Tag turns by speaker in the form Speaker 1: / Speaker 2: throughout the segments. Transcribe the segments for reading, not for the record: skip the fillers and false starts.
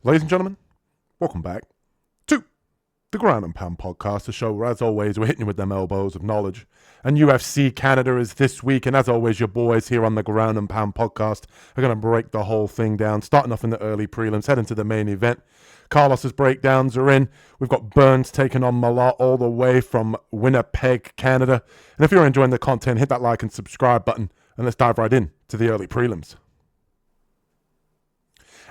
Speaker 1: Ladies and gentlemen, welcome back to the Ground and Pound podcast, the show where, as always, we're hitting you with them elbows of knowledge. And UFC Canada is this week, and as always, your boys here on the Ground and Pound podcast are going to break the whole thing down, starting off in the early prelims, heading to the main event. Carlos's breakdowns are in. We've got Burns taking on Malott all the way from Winnipeg, Canada. And if you're enjoying the content, hit that like and subscribe button, and let's dive right in to the early prelims.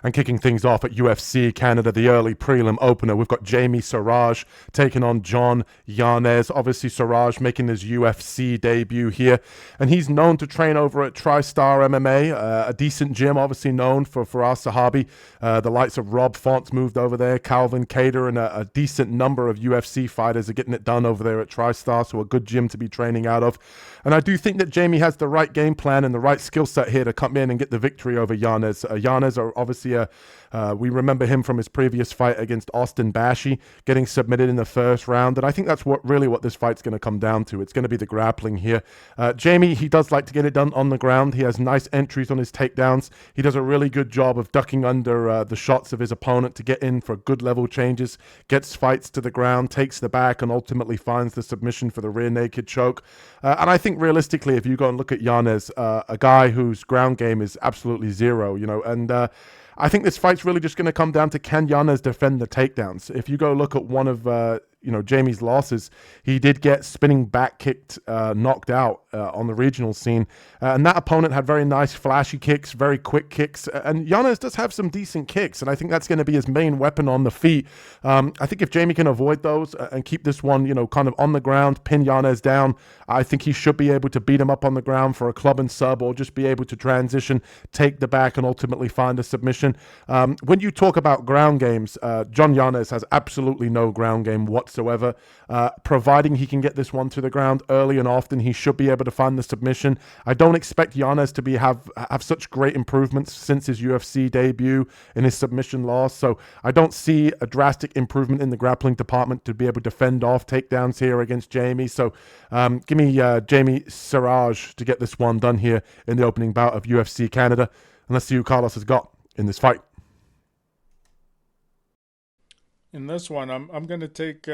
Speaker 1: And kicking things off at UFC Canada, the early prelim opener, we've got Jamey Siraj taking on John Yanez. Obviously, Siraj making his UFC debut here. And he's known to train over at TriStar MMA, a decent gym, obviously known for our Sahabi. The likes of Rob Font's moved over there, Calvin Cater, and a decent number of UFC fighters are getting it done over there at TriStar, so a good gym to be training out of. And I do think that Jamey has the right game plan and the right skill set here to come in and get the victory over Yanez. Yanez are obviously we remember him from his previous fight against Austin Bashi, getting submitted in the first round. And I think that's really what this fight's going to come down to. It's going to be the grappling here. Jamey, he does like to get it done on the ground. He has nice entries on his takedowns. He does a really good job of ducking under the shots of his opponent to get in for good level changes, gets fights to the ground, takes the back, and ultimately finds the submission for the rear naked choke. And I think realistically, if you go and look at Yanez, a guy whose ground game is absolutely zero, and I think this fight's really just going to come down to, can Yanez defend the takedowns? If you go look at one of Jamey's losses, he did get spinning back kicked, knocked out on the regional scene. And that opponent had very nice flashy kicks, very quick kicks. And Yanez does have some decent kicks, and I think that's going to be his main weapon on the feet. I think if Jamey can avoid those and keep this one, kind of on the ground, pin Yanez down, I think he should be able to beat him up on the ground for a club and sub, or just be able to transition, take the back, and ultimately find a submission. When you talk about ground games, John Yanez has absolutely no ground game whatsoever. Providing he can get this one to the ground early and often, he should be able to find the submission. I don't expect Yanez to have such great improvements since his UFC debut in his submission loss, so I don't see a drastic improvement in the grappling department to be able to fend off takedowns here against Jamey. So give me Jamey Siraj to get this one done here in the opening bout of UFC Canada, and let's see who Carlos has got in this fight.
Speaker 2: In this one, I'm going to take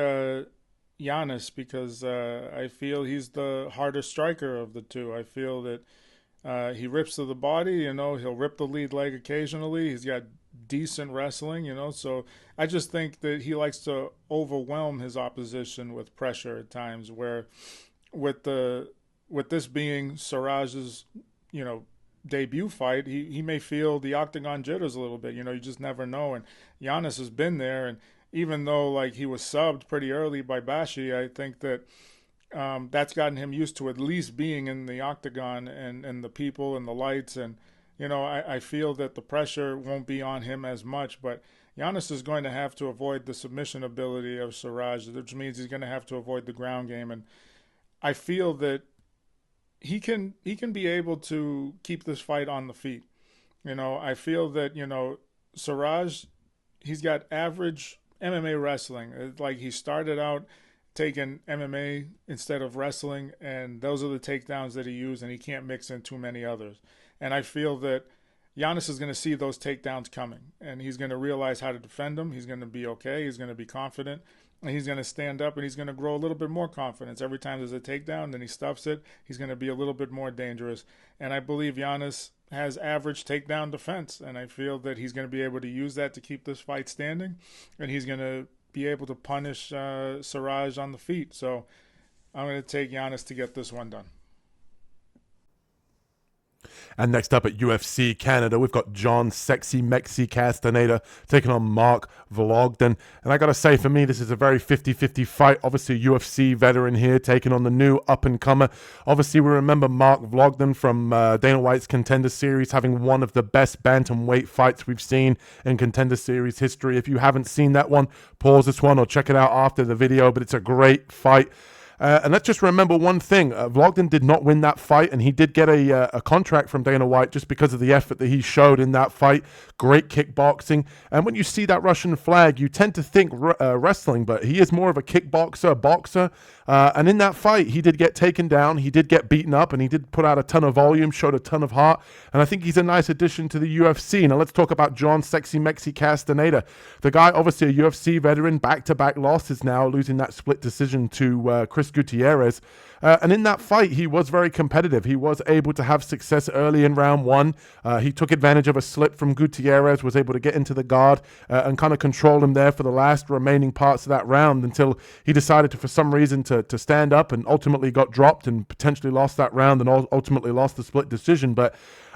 Speaker 2: Yanez because I feel he's the harder striker of the two. I feel that he rips to the body, he'll rip the lead leg occasionally. He's got decent wrestling, so I just think that he likes to overwhelm his opposition with pressure at times, where with this being Siraj's, debut fight, he may feel the octagon jitters a little bit. You just never know. And Yanez has been there, and even though he was subbed pretty early by Bashi, I think that that's gotten him used to at least being in the octagon and the people and the lights. And I feel that the pressure won't be on him as much. But Yanez is going to have to avoid the submission ability of Siraj, which means he's going to have to avoid the ground game. And I feel that he can be able to keep this fight on the feet. I feel that Siraj, he's got average MMA wrestling. It's like he started out taking MMA instead of wrestling, and those are the takedowns that he used, and he can't mix in too many others. And I feel that Yanez is going to see those takedowns coming, and he's going to realize how to defend them. He's going to be okay. He's going to be confident, and he's going to stand up, and he's going to grow a little bit more confidence. Every time there's a takedown, then he stuffs it. He's going to be a little bit more dangerous. And I believe Yanez has average takedown defense, and I feel that he's going to be able to use that to keep this fight standing, and he's going to be able to punish Siraj on the feet. So I'm going to take Yanez to get this one done.
Speaker 1: And next up at UFC Canada, we've got John Sexy Mexi Castaneda taking on Mark Vlogden. And I got to say, for me, this is a very 50-50 fight. Obviously, a UFC veteran here taking on the new up-and-comer. Obviously, we remember Mark Vlogden from Dana White's Contender Series having one of the best bantamweight fights we've seen in Contender Series history. If you haven't seen that one, pause this one or check it out after the video. But it's a great fight. And let's just remember one thing. Vlogden did not win that fight, and he did get a contract from Dana White just because of the effort that he showed in that fight. Great kickboxing. And when you see that Russian flag, you tend to think wrestling, but he is more of a kickboxer, boxer. And in that fight, he did get taken down. He did get beaten up, and he did put out a ton of volume, showed a ton of heart. And I think he's a nice addition to the UFC. Now let's talk about John Sexy Mexi Castaneda. The guy, obviously a UFC veteran, back-to-back losses now, losing that split decision to Chris Gutierrez. And in that fight, he was very competitive. He was able to have success early in round one. He took advantage of a slip from Gutierrez, was able to get into the guard and kind of control him there for the last remaining parts of that round until he decided to, for some reason, to stand up, and ultimately got dropped and potentially lost that round and ultimately lost the split decision. But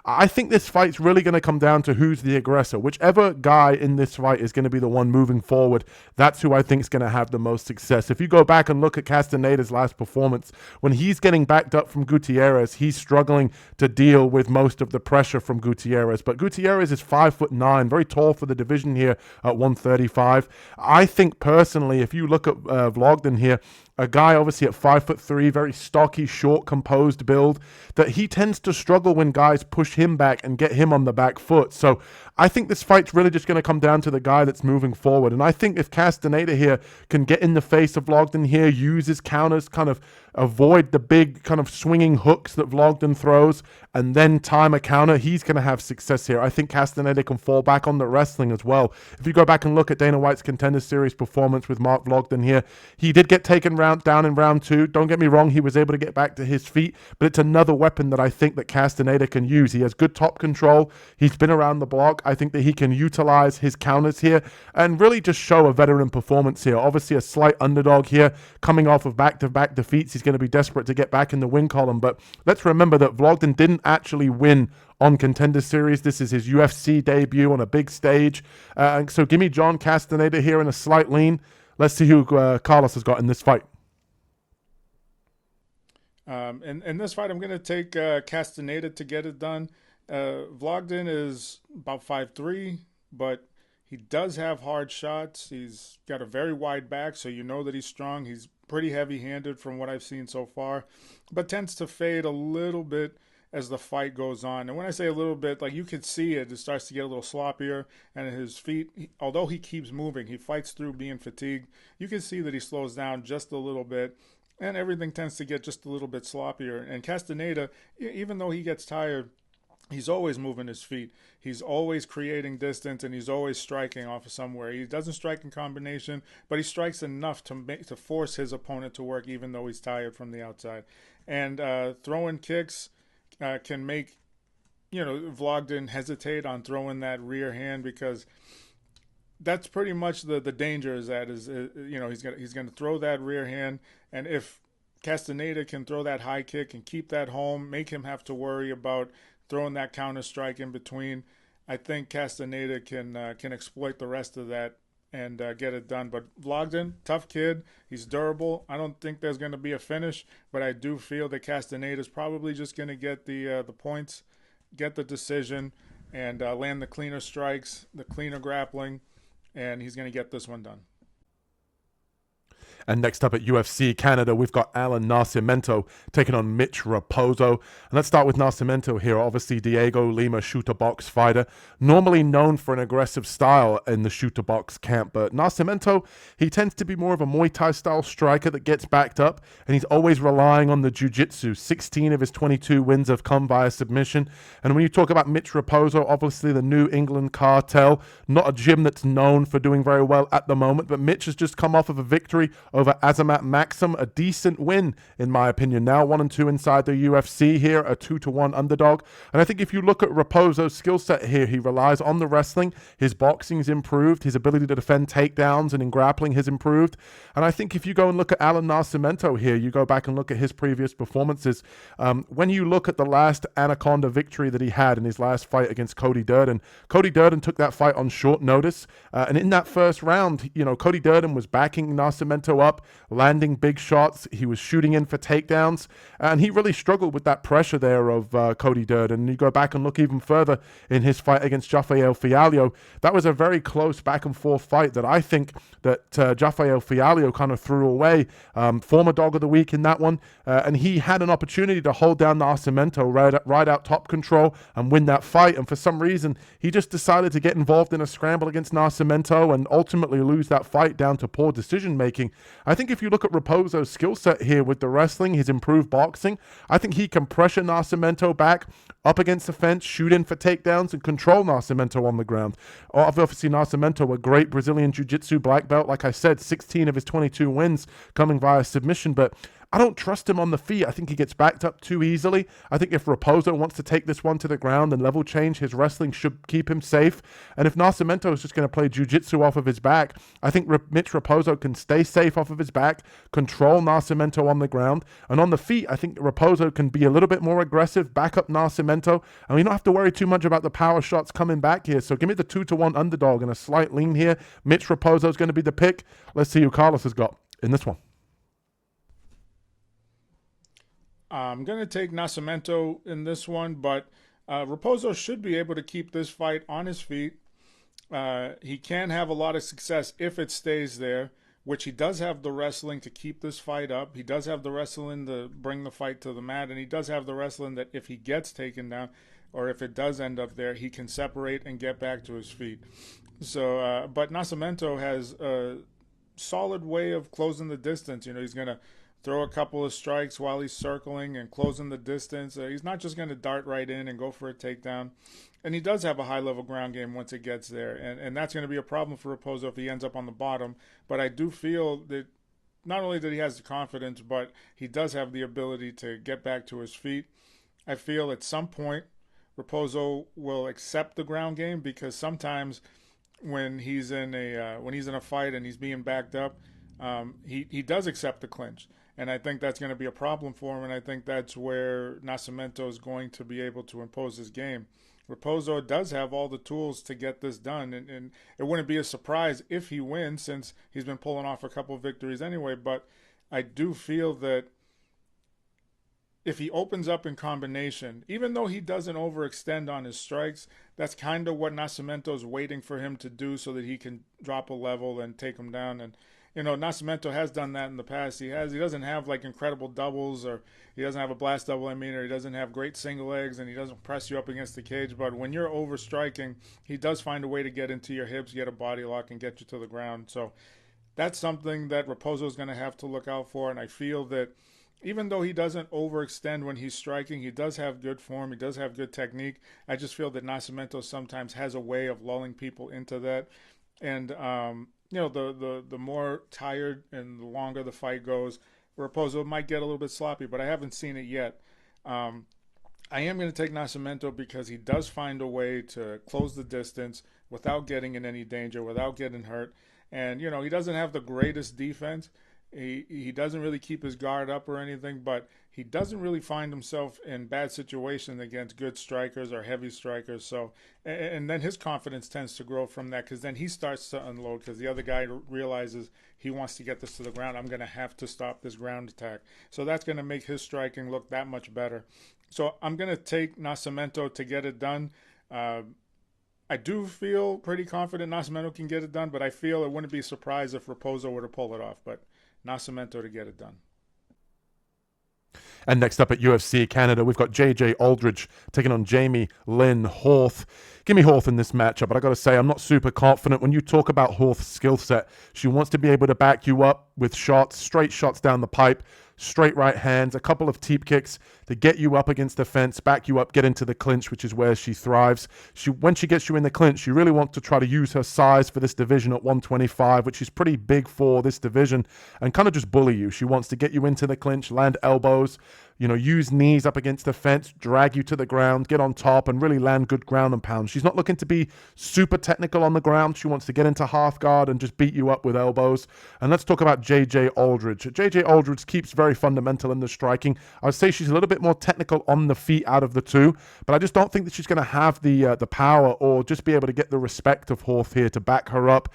Speaker 1: I think this fight's really going to come down to who's the aggressor. Whichever guy in this fight is going to be the one moving forward, that's who I think is going to have the most success. If you go back and look at Castaneda's last performance, when he's getting backed up from Gutierrez, he's struggling to deal with most of the pressure from Gutierrez. But Gutierrez is 5'9", very tall for the division here at 135. I think personally, if you look at Vlogden here, a guy obviously at 5'3", very stocky, short, composed build, that he tends to struggle when guys push him back and get him on the back foot. So I think this fight's really just going to come down to the guy that's moving forward. And I think if Castaneda here can get in the face of Vlogden here, use his counters, kind of avoid the big kind of swinging hooks that Vlogden throws, and then time a counter, he's going to have success here. I think Castaneda can fall back on the wrestling as well. If you go back and look at Dana White's Contender Series performance with Mark Vlogden here, he did get taken down in round two. Don't get me wrong, he was able to get back to his feet, but it's another weapon that I think that Castaneda can use. He has good top control. He's been around the block. I think that he can utilize his counters here and really just show a veteran performance here. Obviously a slight underdog here, coming off of back-to-back defeats. He's going to be desperate to get back in the win column, but let's remember that Vlogden didn't actually win on Contender Series. This is his UFC debut on a big stage. So give me John Castaneda here in a slight lean. Let's see who Carlos has got in this fight.
Speaker 2: In this fight, I'm going to take Castaneda to get it done. Vlogden is about 5'3", but he does have hard shots. He's got a very wide back, so you know that he's strong. He's pretty heavy-handed from what I've seen so far, but tends to fade a little bit as the fight goes on. And when I say a little bit, like you can see it starts to get a little sloppier, and his feet, although he keeps moving, he fights through being fatigued. You can see that he slows down just a little bit, and everything tends to get just a little bit sloppier. And Castaneda, even though he gets tired, he's always moving his feet. He's always creating distance, and he's always striking off of somewhere. He doesn't strike in combination, but he strikes enough to force his opponent to work, even though he's tired from the outside. And throwing kicks can make, Vlogden hesitate on throwing that rear hand, because that's pretty much the danger is that he's gonna throw that rear hand, and if Castaneda can throw that high kick and keep that home, make him have to worry about throwing that counter strike in between, I think Castaneda can exploit the rest of that and get it done. But Vlogden, tough kid, he's durable. I don't think there's going to be a finish, but I do feel that Castaneda is probably just going to get the points, get the decision, and land the cleaner strikes, the cleaner grappling, and he's going to get this one done.
Speaker 1: And next up at UFC Canada, we've got Allan Nascimento taking on Mitch Raposo. And let's start with Nascimento here. Obviously, Diego Lima shooter box fighter, normally known for an aggressive style in the shooter box camp. But Nascimento, he tends to be more of a Muay Thai style striker that gets backed up, and he's always relying on the jiu-jitsu. 16 of his 22 wins have come via submission. And when you talk about Mitch Raposo, obviously the New England Cartel, not a gym that's known for doing very well at the moment, but Mitch has just come off of a victory over Azamat Maxim, a decent win in my opinion. Now 1-2 inside the UFC here, a 2-1 underdog. And I think if you look at Raposo's skill set here, he relies on the wrestling. His boxing's improved. His ability to defend takedowns and in grappling has improved. And I think if you go and look at Allan Nascimento here, you go back and look at his previous performances. When you look at the last Anaconda victory that he had in his last fight against Cody Durden took that fight on short notice. And in that first round, Cody Durden was backing Nascimento Nascimento up, landing big shots. He was shooting in for takedowns, and he really struggled with that pressure there of Cody Durden. And you go back and look even further in his fight against Rafael Fialho, that was a very close back and forth fight that I think that Rafael Fialho kind of threw away. Former dog of the week in that one, and he had an opportunity to hold down Nascimento, ride out top control and win that fight, and for some reason he just decided to get involved in a scramble against Nascimento and ultimately lose that fight down to poor decision making. I think if you look at Raposo's skill set here with the wrestling, his improved boxing, I think he can pressure Nascimento back up against the fence, shoot in for takedowns, and control Nascimento on the ground. Obviously, Nascimento, a great Brazilian Jiu-Jitsu black belt. Like I said, 16 of his 22 wins coming via submission, but I don't trust him on the feet. I think he gets backed up too easily. I think if Raposo wants to take this one to the ground and level change, his wrestling should keep him safe. And if Nascimento is just going to play jiu-jitsu off of his back, I think Mitch Raposo can stay safe off of his back, control Nascimento on the ground. And on the feet, I think Raposo can be a little bit more aggressive, back up Nascimento. And we don't have to worry too much about the power shots coming back here. So give me the 2-1 underdog and a slight lean here. Mitch Raposo is going to be the pick. Let's see who Carlos has got in this one.
Speaker 2: I'm going to take Nascimento in this one, but Raposo should be able to keep this fight on his feet. He can have a lot of success if it stays there, which he does have the wrestling to keep this fight up. He does have the wrestling to bring the fight to the mat, and he does have the wrestling that if he gets taken down or if it does end up there, he can separate and get back to his feet. So, but Nascimento has a solid way of closing the distance. You know, he's going to throw a couple of strikes while he's circling and closing the distance. He's not just going to dart right in and go for a takedown. And he does have a high-level ground game once it gets there. And that's going to be a problem for Raposo if he ends up on the bottom. But I do feel that not only that he has the confidence, but he does have the ability to get back to his feet. I feel at some point Raposo will accept the ground game, because sometimes when he's in a fight and he's being backed up, he does accept the clinch. And I think that's going to be a problem for him, and I think that's where Nascimento is going to be able to impose his game. Raposo does have all the tools to get this done, and it wouldn't be a surprise if he wins, since he's been pulling off a couple of victories anyway. But I do feel that if he opens up in combination, even though he doesn't overextend on his strikes, that's kind of what Nascimento's waiting for him to do so that he can drop a level and take him down. And you know, Nascimento has done that in the past. He doesn't have like incredible doubles, or he doesn't have a blast double, or he doesn't have great single legs, and he doesn't press you up against the cage. But when you're over striking, he does find a way to get into your hips, get a body lock, and get you to the ground. So that's something that Raposo is going to have to look out for. And I feel that even though he doesn't overextend when he's striking, he does have good form, he does have good technique. I just feel that Nascimento sometimes has a way of lulling people into that. And you know, the more tired and the longer the fight goes, Raposo might get a little bit sloppy, but I haven't seen it yet. I am going to take Nascimento because he does find a way to close the distance without getting in any danger, without getting hurt. And, you know, he doesn't have the greatest defense. He doesn't really keep his guard up or anything, but he doesn't really find himself in bad situations against good strikers or heavy strikers. So, and then his confidence tends to grow from that, because then he starts to unload, because the other guy realizes he wants to get this to the ground. I'm going to have to stop this ground attack. So that's going to make his striking look that much better. So I'm going to take Nascimento to get it done. I do feel pretty confident Nascimento can get it done, but I feel it wouldn't be surprised if Raposo were to pull it off. But Nascimento to get it done.
Speaker 1: And next up at UFC Canada, we've got JJ Aldrich taking on Jamey-Lyn Horth. Give me Horth in this matchup, but I got to say, I'm not super confident. When you talk about Horth's skill set, she wants to be able to back you up with shots, straight shots down the pipe, straight right hands, a couple of teep kicks to get you up against the fence, back you up, get into the clinch, which is where she thrives. When she gets you in the clinch, she really wants to try to use her size for this division at 125, which is pretty big for this division, and kind of just bully you. She wants to get you into the clinch, land elbows, use knees up against the fence, drag you to the ground, get on top, and really land good ground and pound. She's not looking to be super technical on the ground. She wants to get into half guard and just beat you up with elbows. And let's talk about JJ Aldrich. JJ Aldrich keeps very fundamental in the striking. I would say she's a little bit more technical on the feet out of the two, but I just don't think that she's going to have the power or just be able to get the respect of Horth here to back her up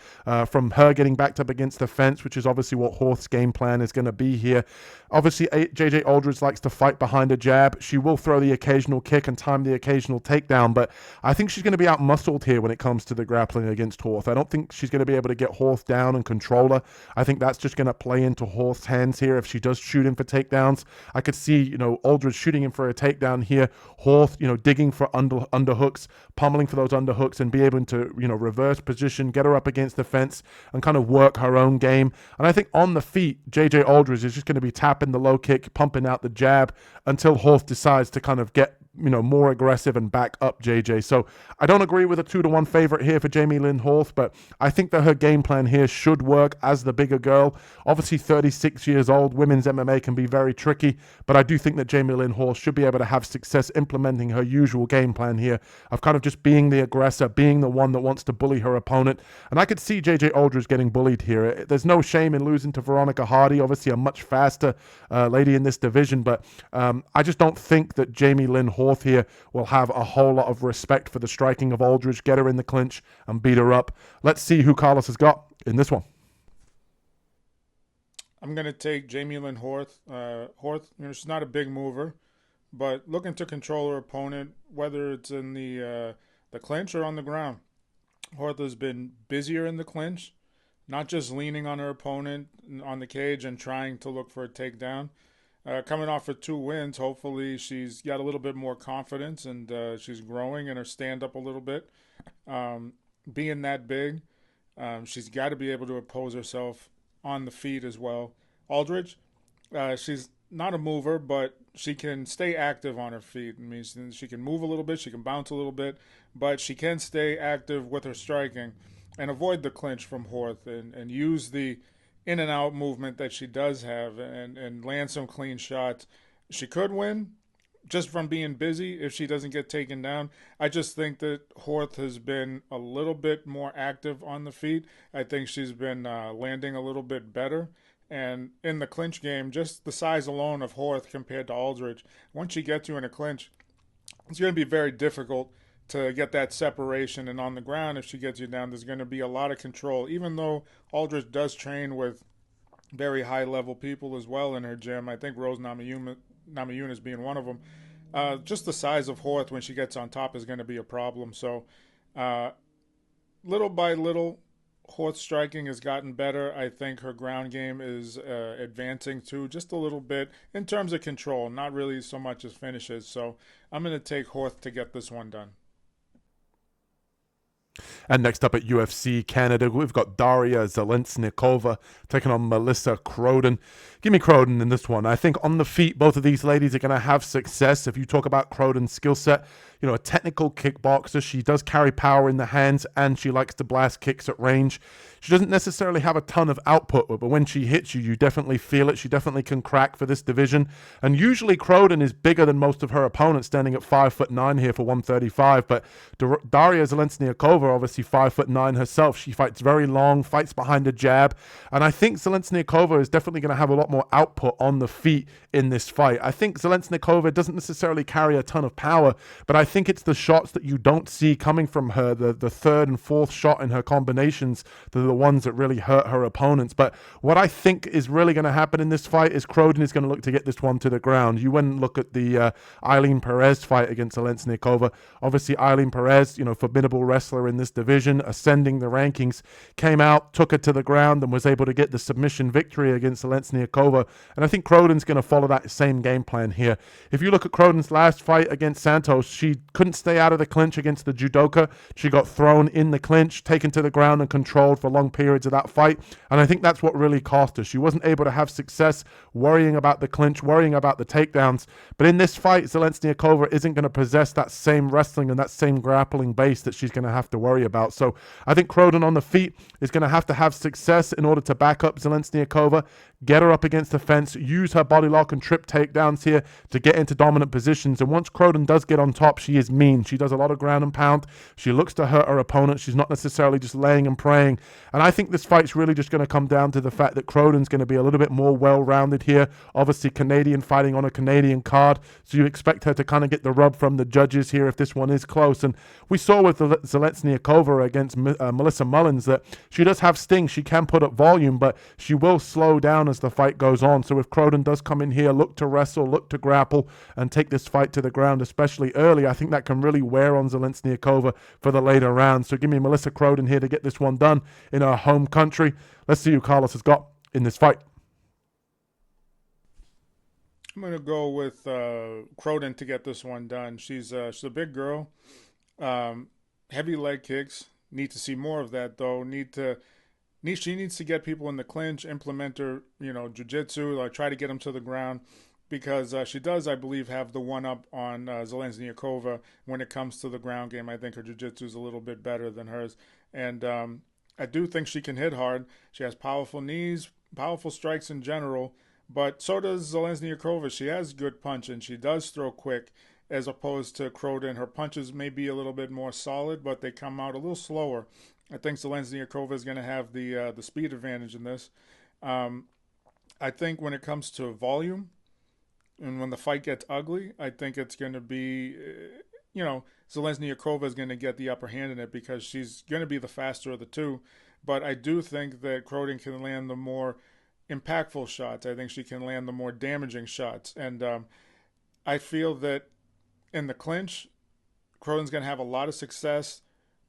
Speaker 1: from her getting backed up against the fence, which is obviously what Horth's game plan is going to be here. Obviously, JJ Aldrich likes to fight behind a jab. She will throw the occasional kick and time the occasional takedown, but I think she's going to be out-muscled here when it comes to the grappling against Horth. I don't think she's going to be able to get Horth down and control her. I think that's just going to play into Horth's hands here if she does shoot him for takedowns. I could see, Aldrich shooting him for a takedown here. Horth, digging for underhooks, pummeling for those underhooks and be able to, reverse position, get her up against the fence and kind of work her own game. And I think on the feet, JJ Aldrich is just going to be tapping the low kick, pumping out the jab until Horth decides to kind of get more aggressive and back up JJ. So I don't agree with a 2-1 favorite here for Jamey-Lyn Horth, but I think that her game plan here should work as the bigger girl. Obviously 36 years old, women's MMA can be very tricky, but I do think that Jamey-Lyn Horth should be able to have success implementing her usual game plan here of kind of just being the aggressor, being the one that wants to bully her opponent. And I could see JJ Aldrich getting bullied here. There's no shame in losing to Veronica Hardy, obviously a much faster lady in this division, but I just don't think that Jamey-Lyn Horth here will have a whole lot of respect for the striking of Aldrich, get her in the clinch and beat her up. Let's see who Carlos has got in this one.
Speaker 2: I'm going to take Jamey-Lyn Horth. Horth, she's not a big mover, but looking to control her opponent, whether it's in the clinch or on the ground. Horth has been busier in the clinch, not just leaning on her opponent on the cage and trying to look for a takedown. Coming off of 2 wins, hopefully she's got a little bit more confidence and she's growing in her stand-up a little bit. Being that big, she's got to be able to oppose herself on the feet as well. Aldrich, she's not a mover, but she can stay active on her feet. I mean, she can move a little bit, she can bounce a little bit, but she can stay active with her striking and avoid the clinch from Horth and use the in and out movement that she does have and land some clean shots. She could win just from being busy if she doesn't get taken down. I just think that Horth has been a little bit more active on the feet. I think she's been landing a little bit better. And in the clinch game, just the size alone of Horth compared to Aldrich, once she gets you in a clinch, it's going to be very difficult to get that separation. And on the ground, if she gets you down, there's going to be a lot of control. Even though Aldrich does train with very high-level people as well in her gym, I think Rose Namajunas being one of them, just the size of Horth when she gets on top is going to be a problem. So little by little, Horth's striking has gotten better. I think her ground game is advancing too, just a little bit in terms of control, not really so much as finishes. So I'm going to take Horth to get this one done.
Speaker 1: And next up at UFC Canada, we've got Dariya Zheleznyakova taking on Melissa Croden. Give me Croden in this one. I think on the feet, both of these ladies are going to have success. If you talk about Croden's skill set, a technical kickboxer. She does carry power in the hands and she likes to blast kicks at range. She doesn't necessarily have a ton of output, but when she hits you, you definitely feel it. She definitely can crack for this division. And usually Croden is bigger than most of her opponents, standing at 5'9" here for 135. But Dariya Zheleznyakova, obviously 5'9" herself. She fights very long, fights behind a jab. And I think Zheleznyakova is definitely going to have a lot more output on the feet in this fight. I think Zheleznyakova doesn't necessarily carry a ton of power, but I think it's the shots that you don't see coming from her, the third and fourth shot in her combinations, that are the ones that really hurt her opponents. But what I think is really going to happen in this fight is Croden is going to look to get this one to the ground. You went and look at the Eileen Perez fight against Zheleznyakova. Obviously, Eileen Perez, formidable wrestler in this division, ascending the rankings, came out, took her to the ground, and was able to get the submission victory against Zheleznyakova. And I think Croden's going to follow that same game plan here. If you look at Croden's last fight against Santos, she couldn't stay out of the clinch against the judoka. She got thrown in the clinch, taken to the ground and controlled for long periods of that fight. And I think that's what really cost her. She wasn't able to have success worrying about the clinch, worrying about the takedowns. But in this fight, Zheleznyakova isn't going to possess that same wrestling and that same grappling base that she's going to have to worry about. So I think Croden on the feet is going to have success in order to back up Zheleznyakova, get her up against the fence, use her body lock and trip takedowns here to get into dominant positions. And once Croden does get on top, she is mean. She does a lot of ground and pound. She looks to hurt her opponent. She's not necessarily just laying and praying. And I think this fight's really just going to come down to the fact that Croden's going to be a little bit more well-rounded here. Obviously, Canadian fighting on a Canadian card, so you expect her to kind of get the rub from the judges here if this one is close. And we saw with Zheleznyakova against Melissa Mullins that she does have sting. She can put up volume, but she will slow down as the fight goes on. So if Croden does come in here, look to wrestle, look to grapple, and take this fight to the ground, especially early, I think that can really wear on Zheleznyakova for the later rounds. So give me Melissa Croden here to get this one done in her home country. Let's see who Carlos has got in this fight.
Speaker 2: I'm going to go with Croden to get this one done. She's a big girl. Heavy leg kicks. Need to see more of that, though. She needs to get people in the clinch, implement her, jiu-jitsu, or try to get them to the ground, because she does, I believe, have the one-up on Zheleznyakova when it comes to the ground game. I think her jiu-jitsu is a little bit better than hers. And I do think she can hit hard. She has powerful knees, powerful strikes in general, but so does Zheleznyakova. She has good punch, and she does throw quick, as opposed to Croden. Her punches may be a little bit more solid, but they come out a little slower. I think Zheleznyakova is going to have the speed advantage in this. I think when it comes to volume and when the fight gets ugly, I think it's going to be, Zheleznyakova is going to get the upper hand in it because she's going to be the faster of the two. But I do think that Croden can land the more impactful shots. I think she can land the more damaging shots. And I feel that in the clinch, Croden's going to have a lot of success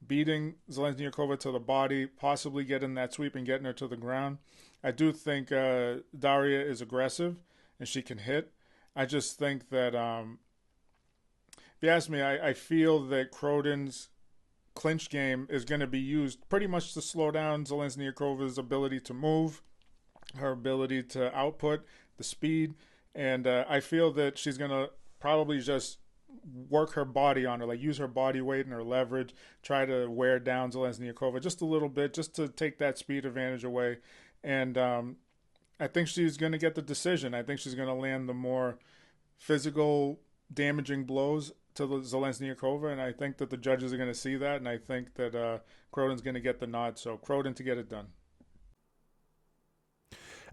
Speaker 2: beating Zheleznyakova to the body, possibly getting that sweep and getting her to the ground. I do think Dariya is aggressive and she can hit. I just think that, if you ask me, I feel that Croden's clinch game is going to be used pretty much to slow down Zheleznyakakova's ability to move, her ability to output, the speed. And I feel that she's going to probably just work her body on her, like use her body weight and her leverage, try to wear down Zheleznyakova just a little bit, just to take that speed advantage away. And I think she's going to get the decision. I think she's going to land the more physical, damaging blows to Zheleznyakova, and I think that the judges are going to see that, and I think that Croden's going to get the nod. So Croden to get it done.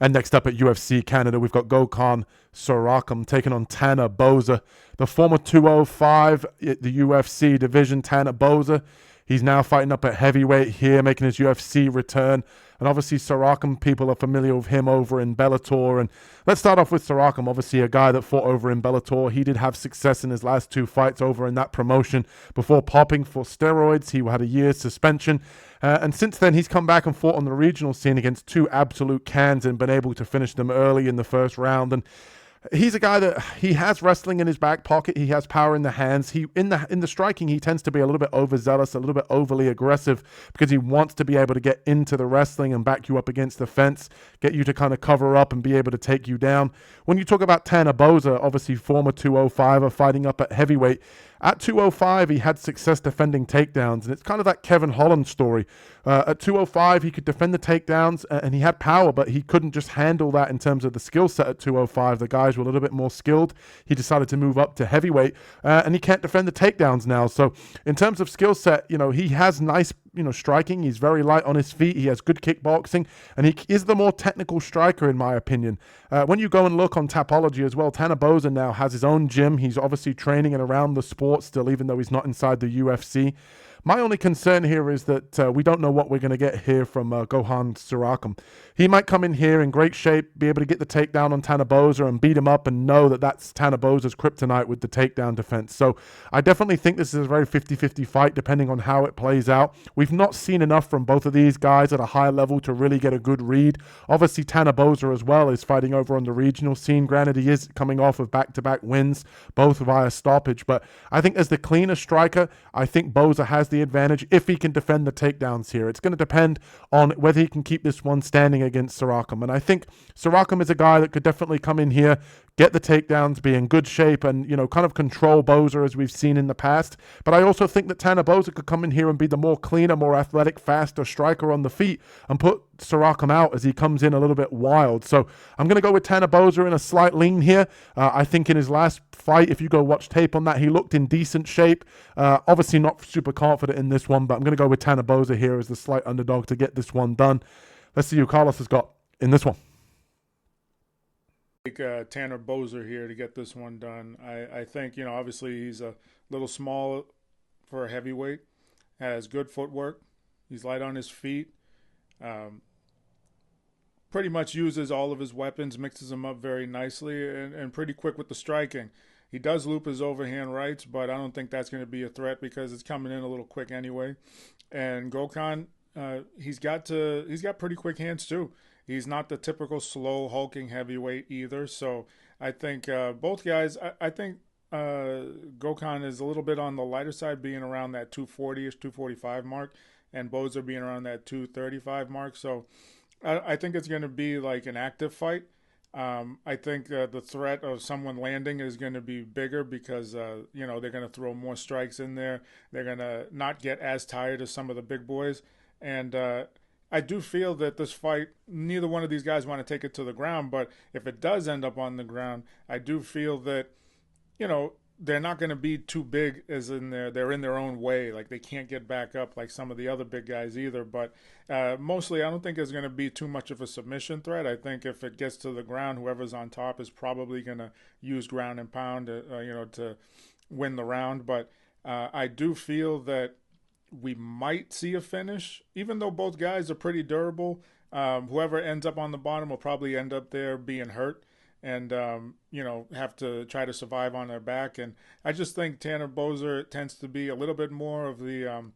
Speaker 1: And next up at UFC Canada, we've got Gokhan Saricam taking on Tanner Boser, the former 205 at the UFC division. Tanner Boser, he's now fighting up at heavyweight here, making his UFC return. And obviously Saricam, people are familiar with him over in Bellator. And let's start off with Saricam, obviously a guy that fought over in Bellator. He did have success in his last two fights over in that promotion before popping for steroids. He had a year's suspension. And since then, he's come back and fought on the regional scene against two absolute cans and been able to finish them early in the first round. And he's a guy that he has wrestling in his back pocket. He has power in the hands. He in the striking, he tends to be a little bit overzealous, a little bit overly aggressive, because he wants to be able to get into the wrestling and back you up against the fence, get you to kind of cover up and be able to take you down. When you talk about Tanner Boser, obviously former 205er fighting up at heavyweight, at 205, he had success defending takedowns, and it's kind of that Kevin Holland story. At 205, he could defend the takedowns, and he had power, but he couldn't just handle that in terms of the skill set at 205. The guys were a little bit more skilled. He decided to move up to heavyweight, and he can't defend the takedowns now. So in terms of skill set, he has nice striking. He's very light on his feet. He has good kickboxing, and he is the more technical striker, in my opinion. When you go and look on Tapology as well, Tanner Boser now has his own gym. He's obviously training and around the sport still, even though he's not inside the UFC. My only concern here is that we don't know what we're going to get here from Gokhan Saricam. He might come in here in great shape, be able to get the takedown on Boser and beat him up and know that that's Boser's kryptonite with the takedown defense. So I definitely think this is a very 50-50 fight depending on how it plays out. We've not seen enough from both of these guys at a high level to really get a good read. Obviously, Boser as well is fighting over on the regional scene. Granted, he is coming off of back-to-back wins, both via stoppage. But I think as the cleaner striker, I think Boser has the advantage if he can defend the takedowns here. It's going to depend on whether he can keep this one standing against Saricam. And I think Saricam is a guy that could definitely come in here, get the takedowns, be in good shape, and, you know, kind of control Boser as we've seen in the past. But I also think that Boser could come in here and be the more cleaner, more athletic, faster striker on the feet and put Saricam out as he comes in a little bit wild. So I'm going to go with Boser in a slight lean here. I think in his last fight, if you go watch tape on that, he looked in decent shape. Obviously not super confident in this one, but I'm going to go with Boser here as the slight underdog to get this one done. Let's see who Carlos has got in this one.
Speaker 2: Tanner Boser here to get this one done. I think, you know, obviously he's a little small for a heavyweight, has good footwork, he's light on his feet, pretty much uses all of his weapons, mixes them up very nicely, and pretty quick with the striking. He does loop his overhand rights, but I don't think that's going to be a threat because it's coming in a little quick anyway. And Gokhan, he's got pretty quick hands too. He's not the typical slow hulking heavyweight either. So I think both guys, I think Gokhan is a little bit on the lighter side, being around that 240-ish, 245 mark, and Boser being around that 235 mark. So I think it's going to be like an active fight. I think the threat of someone landing is going to be bigger because, you know, they're going to throw more strikes in there. They're going to not get as tired as some of the big boys. And I do feel that this fight, neither one of these guys want to take it to the ground, but if it does end up on the ground, I do feel that, you know, they're not going to be too big as in they're in their own way. Like, they can't get back up like some of the other big guys either. But mostly, I don't think it's going to be too much of a submission threat. I think if it gets to the ground, whoever's on top is probably going to use ground and pound, you know, to win the round. But I do feel that we might see a finish, even though both guys are pretty durable. Whoever ends up on the bottom will probably end up there being hurt and, you know, have to try to survive on their back. And I just think Tanner Boser tends to be a little bit more of the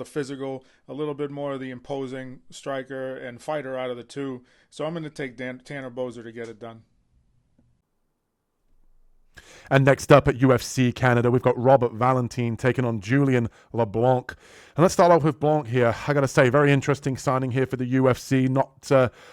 Speaker 2: physical, a little bit more of the imposing striker and fighter out of the two. So I'm going to take Tanner Boser to get it done.
Speaker 1: And next up at UFC Canada, we've got Robert Valentin taking on Julien Leblanc. And let's start off with Blanc here. I got to say, very interesting signing here for the UFC. Not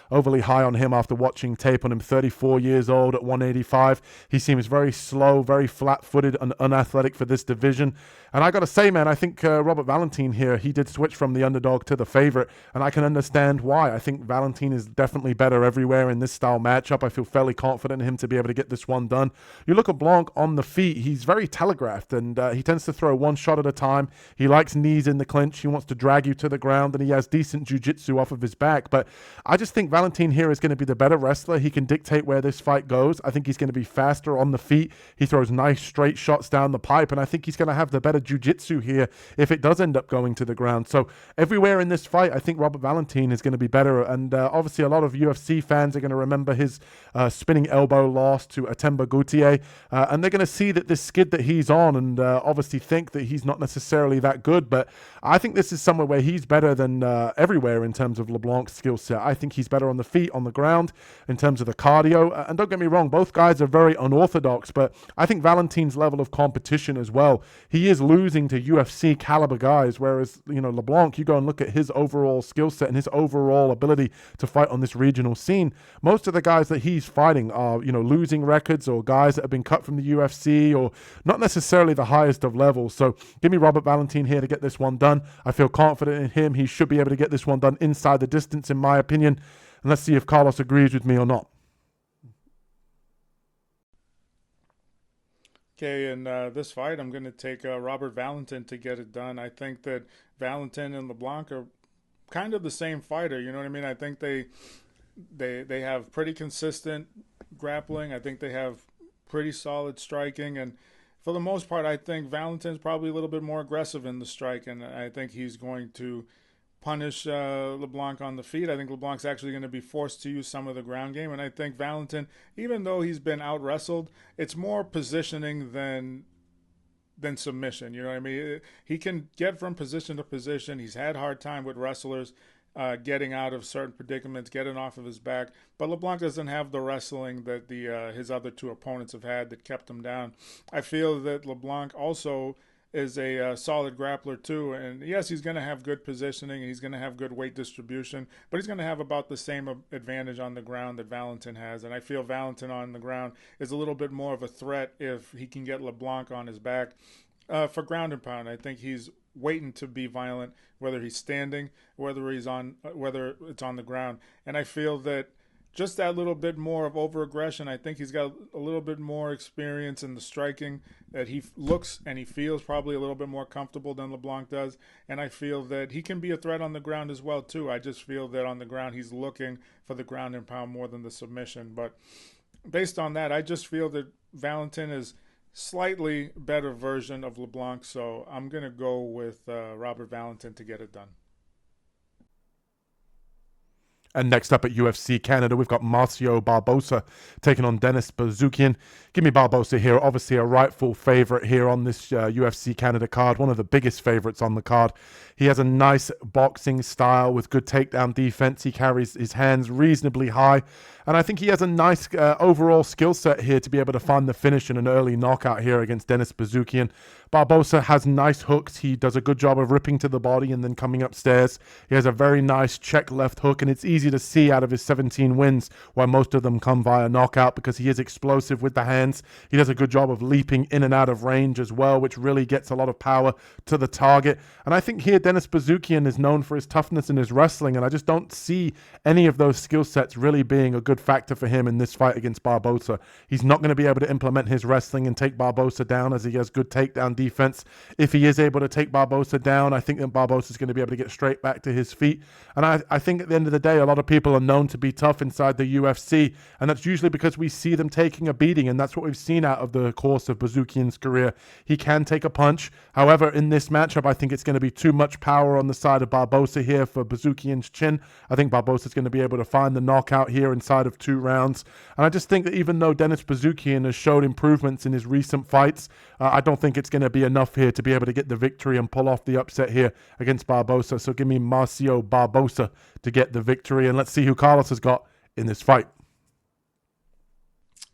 Speaker 1: overly high on him after watching tape on him. 34 years old at 185. He seems very slow, very flat-footed and unathletic for this division. And I got to say, man, I think Robert Valentin here, he did switch from the underdog to the favorite. And I can understand why. I think Valentin is definitely better everywhere in this style matchup. I feel fairly confident in him to be able to get this one done. You look at Blanc on the feet, he's very telegraphed, and he tends to throw one shot at a time. He likes knees in the clinch. He wants to drag you to the ground, and he has decent jiu-jitsu off of his back. But I just think Valentin here is going to be the better wrestler. He can dictate where this fight goes. I think he's going to be faster on the feet. He throws nice straight shots down the pipe, and I think he's going to have the better jiu-jitsu here if it does end up going to the ground. So everywhere in this fight, I think Robert Valentin is going to be better. And obviously a lot of UFC fans are going to remember his spinning elbow loss to Atemba Gutier, and they're going to see that this skid that he's on and obviously think that he's not necessarily that good. But I think this is somewhere where he's better than everywhere in terms of LeBlanc's skill set. I think he's better on the feet, on the ground, in terms of the cardio. And don't get me wrong, both guys are very unorthodox, but I think Valentin's level of competition as well, he is losing to UFC caliber guys, whereas, you know, LeBlanc, you go and look at his overall skill set and his overall ability to fight on this regional scene. Most of the guys that he's fighting are, you know, losing records or guys that have been cut from the UFC or not necessarily the highest of levels. So give me Robert Valentin here to get this one done. I feel confident in him. He should be able to get this one done inside the distance, in my opinion. And let's see if Carlos agrees with me or not.
Speaker 2: Okay, in this fight, I'm going to take Robert Valentin to get it done. I think that Valentin and LeBlanc are kind of the same fighter. You know what I mean? I think they have pretty consistent grappling. I think they have pretty solid striking. And for the most part, I think Valentin's probably a little bit more aggressive in the strike, and I think he's going to punish Leblanc on the feet. I think Leblanc's actually going to be forced to use some of the ground game, and I think Valentin, even though he's been out wrestled, it's more positioning than submission. You know what I mean? He can get from position to position. He's had hard time with wrestlers getting out of certain predicaments, getting off of his back. But LeBlanc doesn't have the wrestling that his other two opponents have had that kept him down. I feel that LeBlanc also is a solid grappler too, and yes, he's going to have good positioning and he's going to have good weight distribution, but he's going to have about the same advantage on the ground that Valentin has, and I feel Valentin on the ground is a little bit more of a threat if he can get LeBlanc on his back. For ground and pound, I think he's waiting to be violent, whether he's standing, whether it's on the ground, and I feel that just that little bit more of over-aggression. I think he's got a little bit more experience in the striking, that he looks and he feels probably a little bit more comfortable than LeBlanc does. And I feel that he can be a threat on the ground as well, too. I just feel that on the ground he's looking for the ground and pound more than the submission. But based on that, I just feel that Valentin is slightly better version of LeBlanc. So I'm going to go with Robert Valentin to get it done.
Speaker 1: And next up at UFC Canada, we've got Marcio Barbosa taking on Denis Buzukja. Give me Barbosa here. Obviously a rightful favorite here on this UFC Canada card. One of the biggest favorites on the card. He has a nice boxing style with good takedown defense. He carries his hands reasonably high. And I think he has a nice overall skill set here to be able to find the finish in an early knockout here against Denis Buzukja. Barbosa has nice hooks. He does a good job of ripping to the body and then coming upstairs. He has a very nice check left hook, and it's easy to see out of his 17 wins why most of them come via knockout, because he is explosive with the hands. He does a good job of leaping in and out of range as well, which really gets a lot of power to the target. And I think here Denis Buzukja is known for his toughness and his wrestling, and I just don't see any of those skill sets really being a good factor for him in this fight against Barbosa. He's not going to be able to implement his wrestling and take Barbosa down, as he has good takedown defense. If he is able to take Barbosa down, I think that Barbosa is going to be able to get straight back to his feet. And I think at the end of the day, a lot of people are known to be tough inside the UFC, and that's usually because we see them taking a beating, and that's what we've seen out of the course of Buzukjan's career. He can take a punch. However, in this matchup, I think it's going to be too much power on the side of Barbosa here for Buzukjan's chin. I think Barbosa is going to be able to find the knockout here inside of 2 rounds. And I just think that even though Denis Buzukja has showed improvements in his recent fights, I don't think it's going to be enough here to be able to get the victory and pull off the upset here against Barbosa. So give me Marcio Barbosa to get the victory, and let's see who Carlos has got in this fight.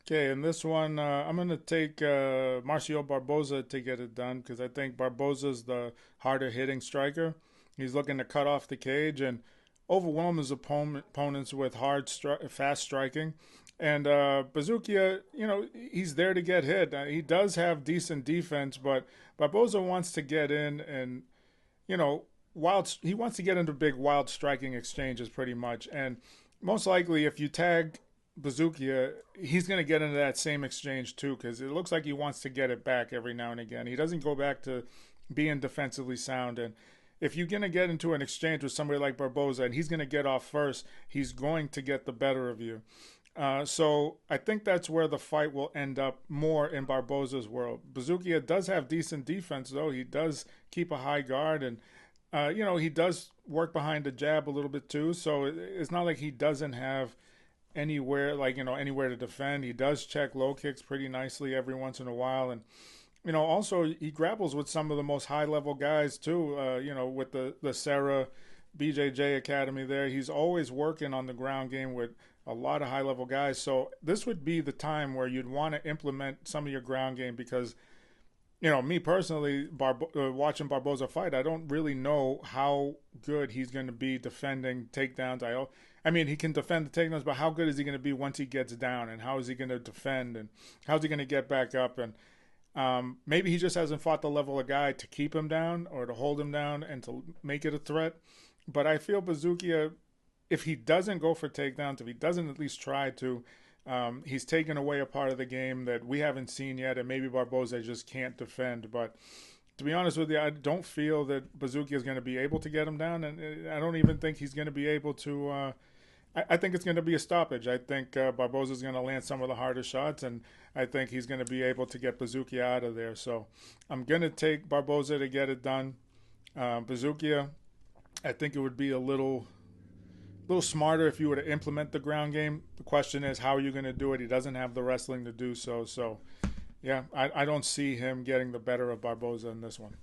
Speaker 2: Okay, in this one, I'm going to take Marcio Barbosa to get it done, because I think Barbosa's the harder hitting striker. He's looking to cut off the cage and overwhelm his opponents with fast striking. And Buzukja, he's there to get hit. He does have decent defense, but Barbosa wants to get in and, he wants to get into big, wild striking exchanges pretty much. And most likely, if you tag Buzukja, he's going to get into that same exchange too, because it looks like he wants to get it back every now and again. He doesn't go back to being defensively sound. And if you're going to get into an exchange with somebody like Barbosa and he's going to get off first, he's going to get the better of you. So I think that's where the fight will end up more in Barbosa's world. Buzukja does have decent defense, though. He does keep a high guard, and he does work behind the jab a little bit too. So it's not like he doesn't have anywhere to defend. He does check low kicks pretty nicely every once in a while, and also he grapples with some of the most high level guys too. With the Sarah BJJ Academy there, he's always working on the ground game with a lot of high level guys. So this would be the time where you'd want to implement some of your ground game, because me personally, watching Barbosa fight, I don't really know how good he's going to be defending takedowns. I mean, he can defend the takedowns, but how good is he going to be once he gets down? And how is he going to defend? And how's he going to get back up? And maybe he just hasn't fought the level of guy to keep him down or to hold him down and to make it a threat. But I feel Buzukja, if he doesn't go for takedowns, if he doesn't at least try to, he's taken away a part of the game that we haven't seen yet, and maybe Barbosa just can't defend. But to be honest with you, I don't feel that Buzukja is going to be able to get him down, and I don't even think he's going to be able to I think it's going to be a stoppage. I think Barbosa is going to land some of the harder shots, and I think he's going to be able to get Buzukja out of there. So I'm going to take Barbosa to get it done. Buzukja, I think it would be a little smarter if you were to implement the ground game. The question is, how are you going to do it? He doesn't have the wrestling to do so. So, yeah, I don't see him getting the better of Barbosa in this one.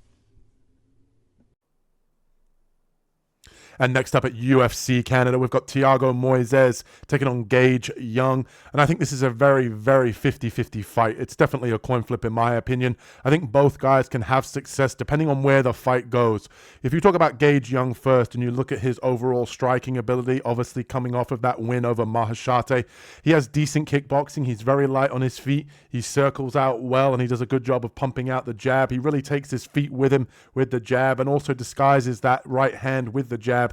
Speaker 1: And next up at UFC Canada, we've got Thiago Moises taking on Gage Young. And I think this is a very, very 50-50 fight. It's definitely a coin flip in my opinion. I think both guys can have success depending on where the fight goes. If you talk about Gage Young first and you look at his overall striking ability, obviously coming off of that win over Maheshate, he has decent kickboxing. He's very light on his feet. He circles out well and he does a good job of pumping out the jab. He really takes his feet with him with the jab and also disguises that right hand with the jab.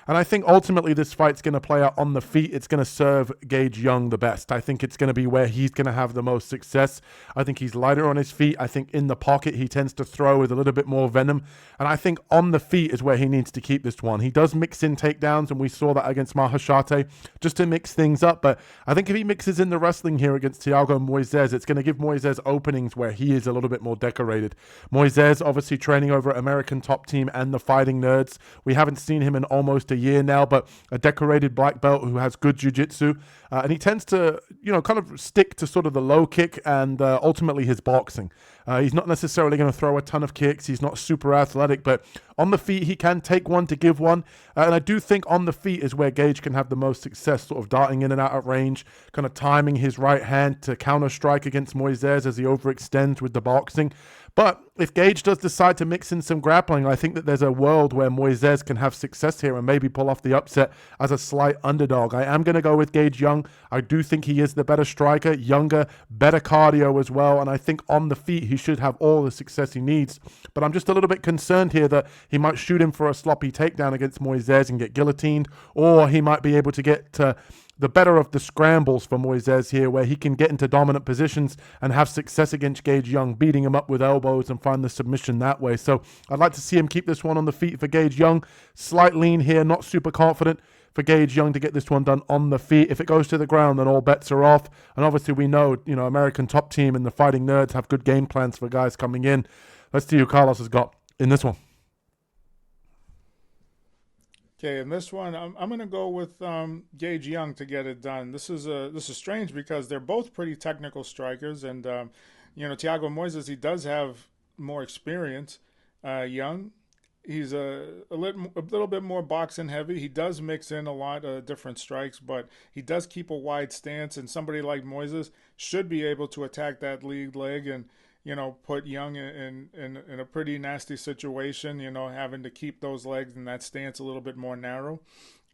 Speaker 1: And I think ultimately this fight's going to play out on the feet. It's going to serve Gage Young the best. I think it's going to be where he's going to have the most success. I think he's lighter on his feet. I think in the pocket he tends to throw with a little bit more venom. And I think on the feet is where he needs to keep this one. He does mix in takedowns, and we saw that against Maheshate just to mix things up. But I think if he mixes in the wrestling here against Thiago Moises, it's going to give Moises openings where he is a little bit more decorated. Moises obviously training over at American Top Team and the Fighting Nerds. We haven't seen him in almost a year now, but a decorated black belt who has good jiu-jitsu. And he tends to, kind of stick to sort of the low kick and ultimately his boxing. He's not necessarily going to throw a ton of kicks. He's not super athletic, but on the feet, he can take one to give one. And I do think on the feet is where Gage can have the most success, sort of darting in and out of range, kind of timing his right hand to counter strike against Moises as he overextends with the boxing. But if Gage does decide to mix in some grappling, I think that there's a world where Moises can have success here and maybe pull off the upset as a slight underdog. I am going to go with Gage Young. I do think he is the better striker, younger, better cardio as well. And I think on the feet, he should have all the success he needs. But I'm just a little bit concerned here that he might shoot him for a sloppy takedown against Moises and get guillotined, or he might be able to get the better of the scrambles for Moises here, where he can get into dominant positions and have success against Gage Young, beating him up with elbows and find the submission that way. So I'd like to see him keep this one on the feet for Gage Young. Slight lean here, not super confident for Gage Young to get this one done on the feet. If it goes to the ground, then all bets are off. And obviously we know, American Top Team and the Fighting Nerds have good game plans for guys coming in. Let's see who Carlos has got in this one.
Speaker 2: Okay, in this one, I'm going to go with Gage Young to get it done. This is strange because they're both pretty technical strikers, and Thiago Moises, he does have more experience. Young, he's a little bit more boxing heavy. He does mix in a lot of different strikes, but he does keep a wide stance. And somebody like Moises should be able to attack that lead leg and put Young in a pretty nasty situation, having to keep those legs and that stance a little bit more narrow.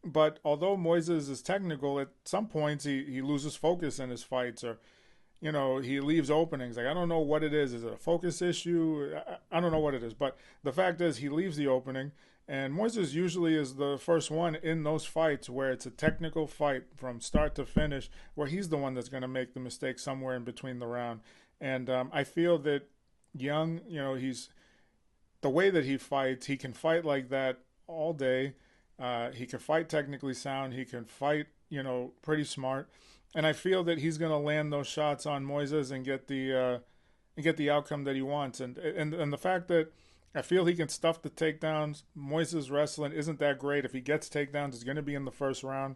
Speaker 2: But although Moises is technical, at some points he loses focus in his fights, or, he leaves openings. Like, I don't know what it is. Is it a focus issue? I don't know what it is. But the fact is he leaves the opening, and Moises usually is the first one in those fights where it's a technical fight from start to finish, where he's the one that's going to make the mistake somewhere in between the round. And I feel that Young, he's the way that he fights, he can fight like that all day. He can fight technically sound. He can fight, pretty smart. And I feel that he's going to land those shots on Moises and get the outcome that he wants. And the fact that I feel he can stuff the takedowns. Moises' wrestling isn't that great. If he gets takedowns, it's going to be in the first round,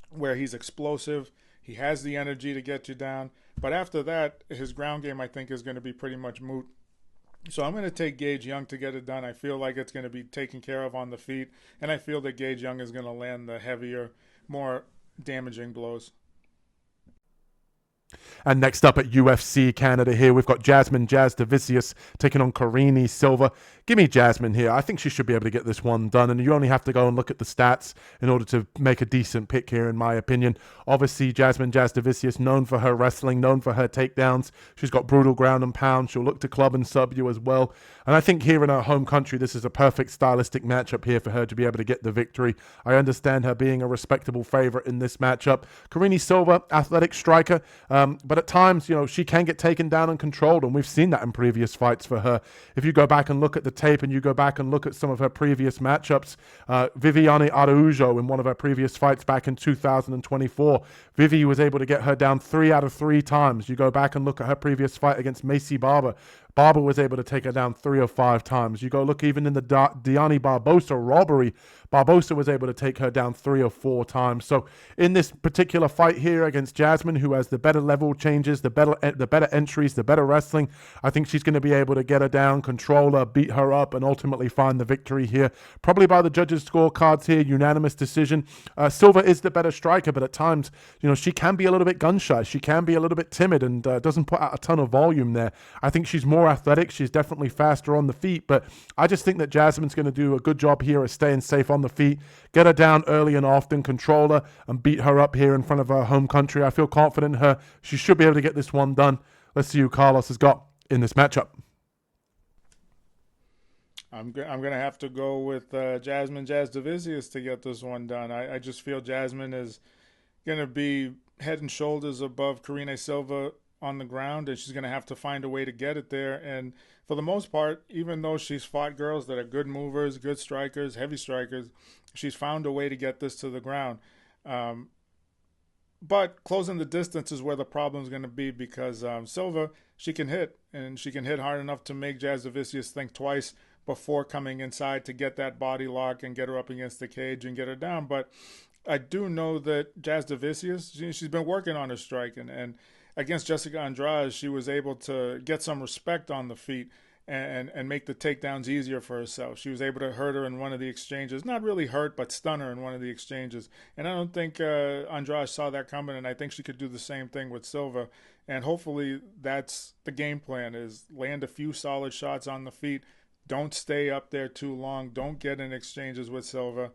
Speaker 2: where he's explosive. He has the energy to get you down. But after that, his ground game, I think, is going to be pretty much moot. So I'm going to take Gage Young to get it done. I feel like it's going to be taken care of on the feet. And I feel that Gage Young is going to land the heavier, more damaging blows.
Speaker 1: And next up at UFC Canada here, we've got Jasudavicius taking on Karine Silva. Give me Jasmine here. I think she should be able to get this one done, and you only have to go and look at the stats in order to make a decent pick here, in my opinion. Obviously, Jasudavicius, known for her wrestling, known for her takedowns. She's got brutal ground and pound. She'll look to club and sub you as well. And I think here in her home country, this is a perfect stylistic matchup here for her to be able to get the victory. I understand her being a respectable favorite in this matchup. Karine Silva, athletic striker. But at times, she can get taken down and controlled, and we've seen that in previous fights for her. If you go back and look at the tape and you go back and look at some of her previous matchups, Viviane Araújo in one of her previous fights back in 2024, Vivi was able to get her down 3 out of 3 times. You go back and look at her previous fight against Macy Barber. Barber was able to take her down 3 or 5 times. You go look even in the Diani Barbosa robbery, Barbosa was able to take her down 3 or 4 times. So in this particular fight here against Jasmine, who has the better level changes, the better entries, the better wrestling, I think she's going to be able to get her down, control her, beat her up, and ultimately find the victory here. Probably by the judges' scorecards here, unanimous decision. Silva is the better striker, but at times, she can be a little bit gun-shy. She can be a little bit timid and doesn't put out a ton of volume there. I think she's more athletic. She's definitely faster on the feet, but I just think that Jasmine's going to do a good job here of staying safe on the feet, get her down early and often, control her, and beat her up here in front of her home country. I feel confident in her. She should be able to get this one done. Let's see who Carlos has got in this matchup.
Speaker 2: I'm going to have to go with Jasmine Jasudavicius to get this one done. I just feel Jasmine is going to be head and shoulders above Karine Silva on the ground, and she's going to have to find a way to get it there. And for the most part, even though she's fought girls that are good movers, good strikers, heavy strikers, she's found a way to get this to the ground. But closing the distance is where the problem is going to be, because Silva, she can hit, and she can hit hard enough to make Jasudavicius think twice before coming inside to get that body lock and get her up against the cage and get her down. But I do know that Jasudavicius, she's been working on her striking, and against Jessica Andrade, she was able to get some respect on the feet and make the takedowns easier for herself. She was able to hurt her in one of the exchanges. Not really hurt, but stun her in one of the exchanges. And I don't think Andrade saw that coming, and I think she could do the same thing with Silva. And hopefully that's the game plan, is land a few solid shots on the feet. Don't stay up there too long. Don't get in exchanges with Silva.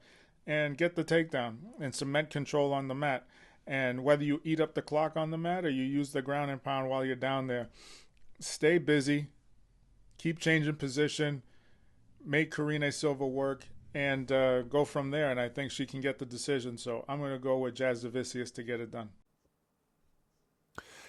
Speaker 2: And get the takedown and cement control on the mat. And whether you eat up the clock on the mat or you use the ground and pound while you're down there, stay busy, keep changing position, make Karine Silva work, and go from there. And I think she can get the decision. So I'm going to go with Jasudavicius to get it done.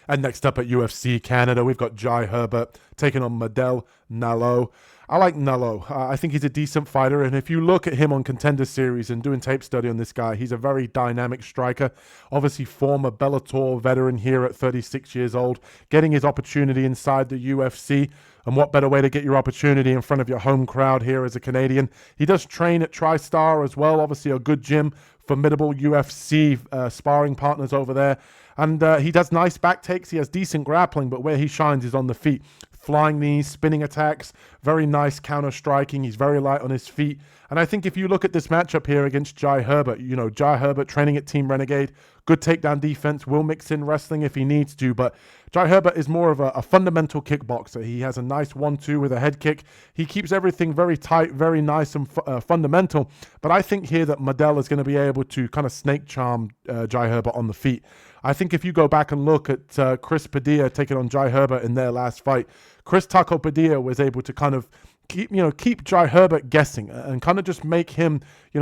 Speaker 1: And next up at UFC Canada, we've got Jai Herbert taking on Mandel Nallo. I like Nallo. I think he's a decent fighter, and if you look at him on Contender Series and doing tape study on this guy, he's a very dynamic striker. Obviously, former Bellator veteran here at 36 years old, getting his opportunity inside the UFC. And what better way to get your opportunity in front of your home crowd here as a Canadian? He does train at TriStar as well, obviously a good gym, formidable UFC sparring partners over there. And he does nice back takes. He has decent grappling, but where he shines is on the feet. Flying knees, spinning attacks, very nice counter striking. He's very light on his feet. And I think if you look at this matchup here against Jai Herbert, Jai Herbert training at Team Renegade, good takedown defense, will mix in wrestling if he needs to, but Jai Herbert is more of a fundamental kickboxer. He has a nice 1-2 with a head kick. He keeps everything very tight, very nice and fundamental. But I think here that Mandel is going to be able to kind of snake charm Jai Herbert on the feet. I think if you go back and look at Chris Padilla taking on Jai Herbert in their last fight, Chris Taco Padilla was able to kind of keep Jai Herbert guessing and kind of just make him,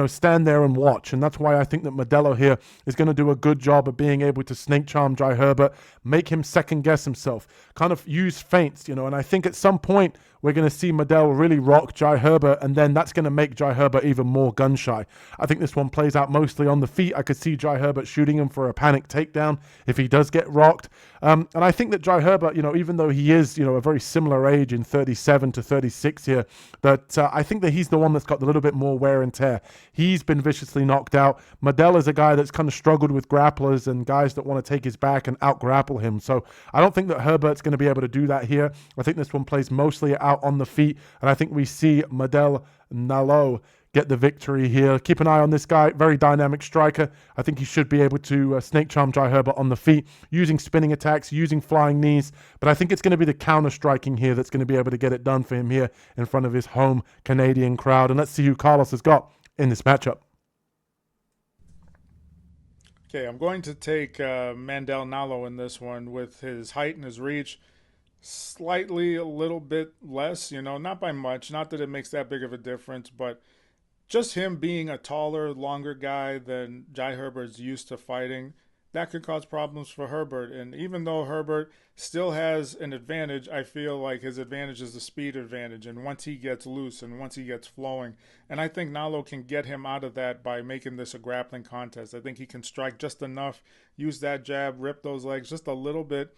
Speaker 1: stand there and watch. And that's why I think that Modelo here is going to do a good job of being able to snake charm Jai Herbert, make him second guess himself, kind of use feints, and I think at some point we're going to see Mandel really rock Jai Herbert, and then that's going to make Jai Herbert even more gun shy. I think this one plays out mostly on the feet. I could see Jai Herbert shooting him for a panic takedown if he does get rocked. And I think that Jai Herbert, even though he is, a very similar age in 37 to 36 here, that I think that he's the one that's got a little bit more wear and tear. He's been viciously knocked out. Mandel is a guy that's kind of struggled with grapplers and guys that want to take his back and out-grapple him. So I don't think that Herbert's going to be able to do that here. I think this one plays mostly out on the feet, and I think we see Mandel Nallo get the victory here. Keep an eye on this guy, very dynamic striker. I think he should be able to snake charm Jai Herbert on the feet, using spinning attacks, using flying knees, but I think it's going to be the counter striking here that's going to be able to get it done for him here in front of his home Canadian crowd. And let's see who Carlos has got in this matchup.
Speaker 2: Okay, I'm going to take Mandel Nallo in this one with his height and his reach. Slightly a little bit less, not by much. Not that it makes that big of a difference, but just him being a taller, longer guy than Jai Herbert's used to fighting, that could cause problems for Herbert. And even though Herbert still has an advantage, I feel like his advantage is the speed advantage. And once he gets loose and once he gets flowing, and I think Nallo can get him out of that by making this a grappling contest. I think he can strike just enough, use that jab, rip those legs just a little bit,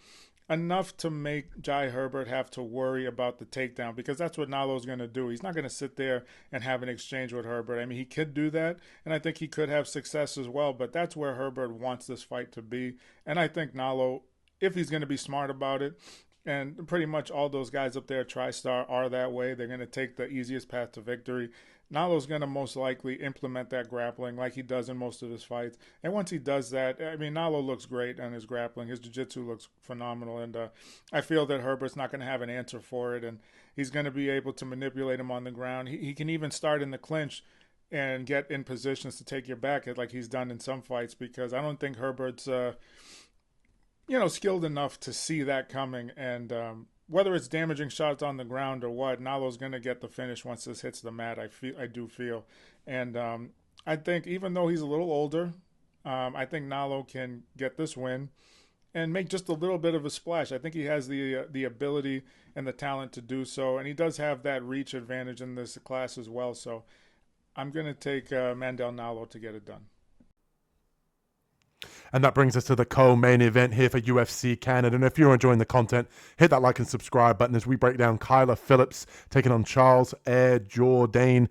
Speaker 2: enough to make Jai Herbert have to worry about the takedown, because that's what Nallo's going to do. He's not going to sit there and have an exchange with Herbert. I mean, he could do that, and I think he could have success as well, but that's where Herbert wants this fight to be. And I think Nallo, if he's going to be smart about it, and pretty much all those guys up there, TriStar, are that way. They're going to take the easiest path to victory. Nallo's going to most likely implement that grappling like he does in most of his fights. And once he does that, I mean, Nallo looks great on his grappling. His jiu-jitsu looks phenomenal. And I feel that Herbert's not going to have an answer for it. And he's going to be able to manipulate him on the ground. He can even start in the clinch and get in positions to take your back like he's done in some fights, because I don't think Herbert's, skilled enough to see that coming. And whether it's damaging shots on the ground or what, Nallo's going to get the finish once this hits the mat. I do feel, and I think even though he's a little older, I think Nallo can get this win and make just a little bit of a splash. I think he has the ability and the talent to do so, and he does have that reach advantage in this class as well. So I'm going to take Mandel Nallo to get it done.
Speaker 1: And that brings us to the co-main event here for UFC Canada. And if you're enjoying the content, hit that like and subscribe button as we break down Kyler Phillips taking on Charles Jourdain.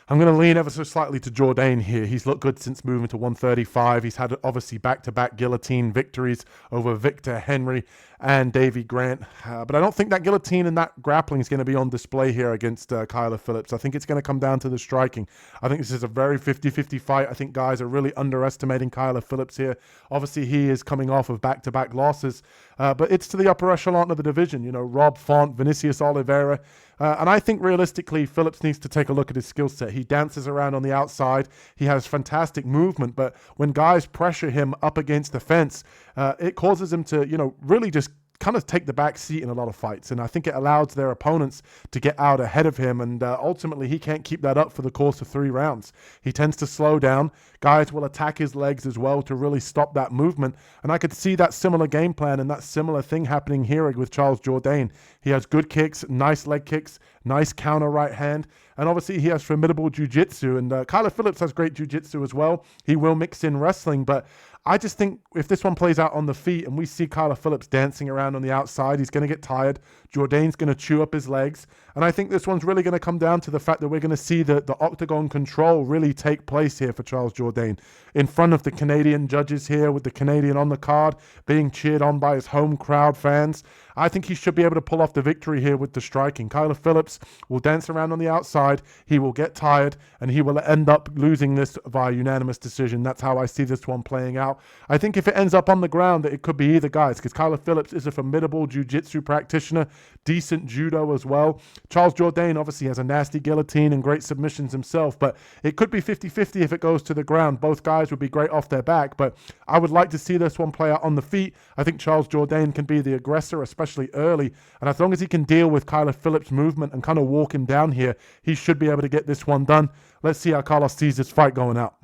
Speaker 1: I'm going to lean ever so slightly to Jourdain here. He's looked good since moving to 135. He's had obviously back-to-back guillotine victories over Victor Henry and Davy Grant. But I don't think that guillotine and that grappling is going to be on display here against Kyler Phillips. I think it's going to come down to the striking. I think this is a very 50-50 fight. I think guys are really underestimating Kyler Phillips here. Obviously, he is coming off of back-to-back losses. But it's to the upper echelon of the division. Rob Font, Vinicius Oliveira. And I think realistically, Phillips needs to take a look at his skill set. He dances around on the outside. He has fantastic movement. But when guys pressure him up against the fence, it causes him to, really just kind of take the back seat in a lot of fights. And I think it allows their opponents to get out ahead of him. And ultimately, he can't keep that up for the course of 3 rounds. He tends to slow down. Guys will attack his legs as well to really stop that movement. And I could see that similar game plan and that similar thing happening here with Charles Jourdain. He has good kicks, nice leg kicks, nice counter right hand. And obviously, he has formidable jiu-jitsu. And Kyler Phillips has great jiu-jitsu as well. He will mix in wrestling. But I just think if this one plays out on the feet and we see Kyler Phillips dancing around on the outside, he's going to get tired. Jourdain's going to chew up his legs. And I think this one's really going to come down to the fact that we're going to see the octagon control really take place here for Charles Jourdain in front of the Canadian judges here, with the Canadian on the card being cheered on by his home crowd fans. I think he should be able to pull off the victory here with the striking. Kyler Phillips will dance around on the outside. He will get tired, and he will end up losing this via unanimous decision. That's how I see this one playing out. I think if it ends up on the ground, that it could be either guys, because Kyler Phillips is a formidable jiu-jitsu practitioner, decent judo as well. Charles Jourdain obviously has a nasty guillotine and great submissions himself, but it could be 50-50 if it goes to the ground. Both guys would be great off their back, but I would like to see this one play out on the feet. I think Charles Jourdain can be the aggressor, especially early, and as long as he can deal with Kyler Phillips' movement and kind of walk him down here, he should be able to get this one done. Let's see how Carlos sees this fight going out.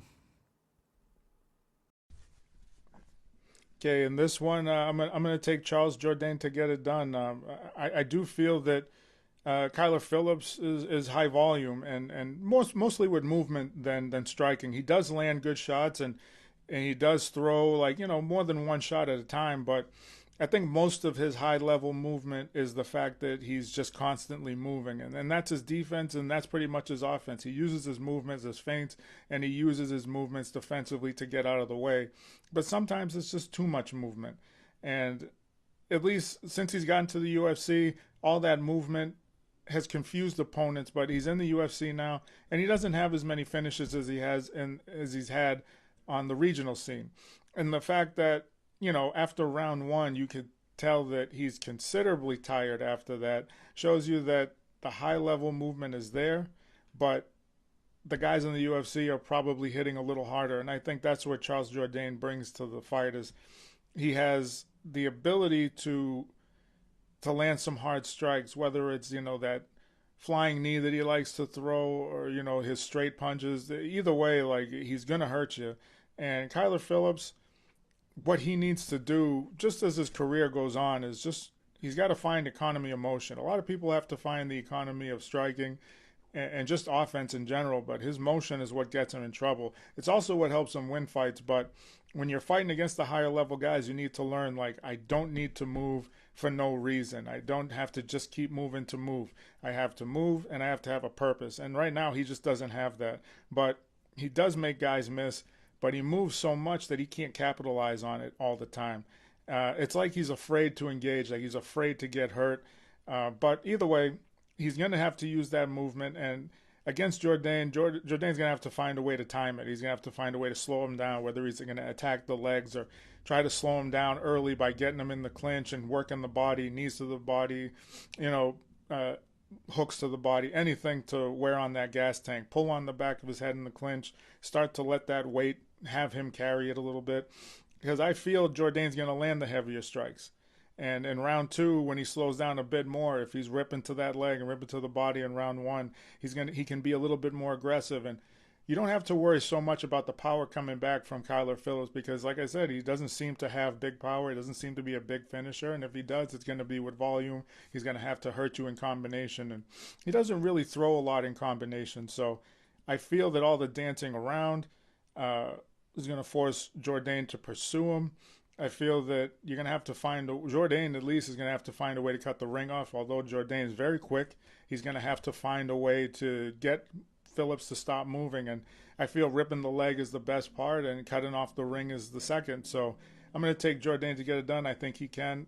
Speaker 2: Okay, in this one, I'm gonna take Charles Jourdain to get it done. I do feel that Kyler Phillips is high volume and mostly with movement than striking. He does land good shots and he does throw more than one shot at a time, but I think most of his high level movement is the fact that he's just constantly moving, and that's his defense, and that's pretty much his offense. He uses his movements as feints, and he uses his movements defensively to get out of the way. But sometimes it's just too much movement, and at least since he's gotten to the UFC, all that movement has confused opponents. But he's in the UFC now, and he doesn't have as many finishes as he's had on the regional scene, and the fact that after round 1, you could tell that he's considerably tired after that. Shows you that the high-level movement is there, but the guys in the UFC are probably hitting a little harder. And I think that's what Charles Jourdain brings to the fight, is he has the ability to land some hard strikes, whether it's, that flying knee that he likes to throw or, his straight punches. Either way, he's going to hurt you. And Kyler Phillips, what he needs to do, just as his career goes on, is just he's got to find economy of motion. A lot of people have to find the economy of striking and just offense in general, but his motion is what gets him in trouble. It's also what helps him win fights, but when you're fighting against the higher level guys, you need to learn, like, I don't need to move for no reason. I don't have to just keep moving to move. I have to move and I have to have a purpose. And right now he just doesn't have that. But he does make guys miss, but he moves so much that he can't capitalize on it all the time. It's like he's afraid to engage, like he's afraid to get hurt. But either way, he's going to have to use that movement. And against Jourdain, Jourdain's going to have to find a way to time it. He's going to have to find a way to slow him down, whether he's going to attack the legs or try to slow him down early by getting him in the clinch and working the body, knees to the body, hooks to the body, anything to wear on that gas tank. Pull on the back of his head in the clinch, start to let that weight, have him carry it a little bit. Because I feel Jourdain's going to land the heavier strikes. And in round 2, when he slows down a bit more, if he's ripping to that leg and ripping to the body in round 1, he can be a little bit more aggressive. And you don't have to worry so much about the power coming back from Kyler Phillips because, like I said, he doesn't seem to have big power. He doesn't seem to be a big finisher. And if he does, it's going to be with volume. He's going to have to hurt you in combination. And he doesn't really throw a lot in combination. So I feel that all the dancing around is going to force Jourdain to pursue him. I feel that you're going to have to Jourdain at least is going to have to find a way to cut the ring off. Although Jourdain is very quick, he's going to have to find a way to get Phillips to stop moving. And I feel ripping the leg is the best part and cutting off the ring is the second. So I'm going to take Jourdain to get it done. I think he can.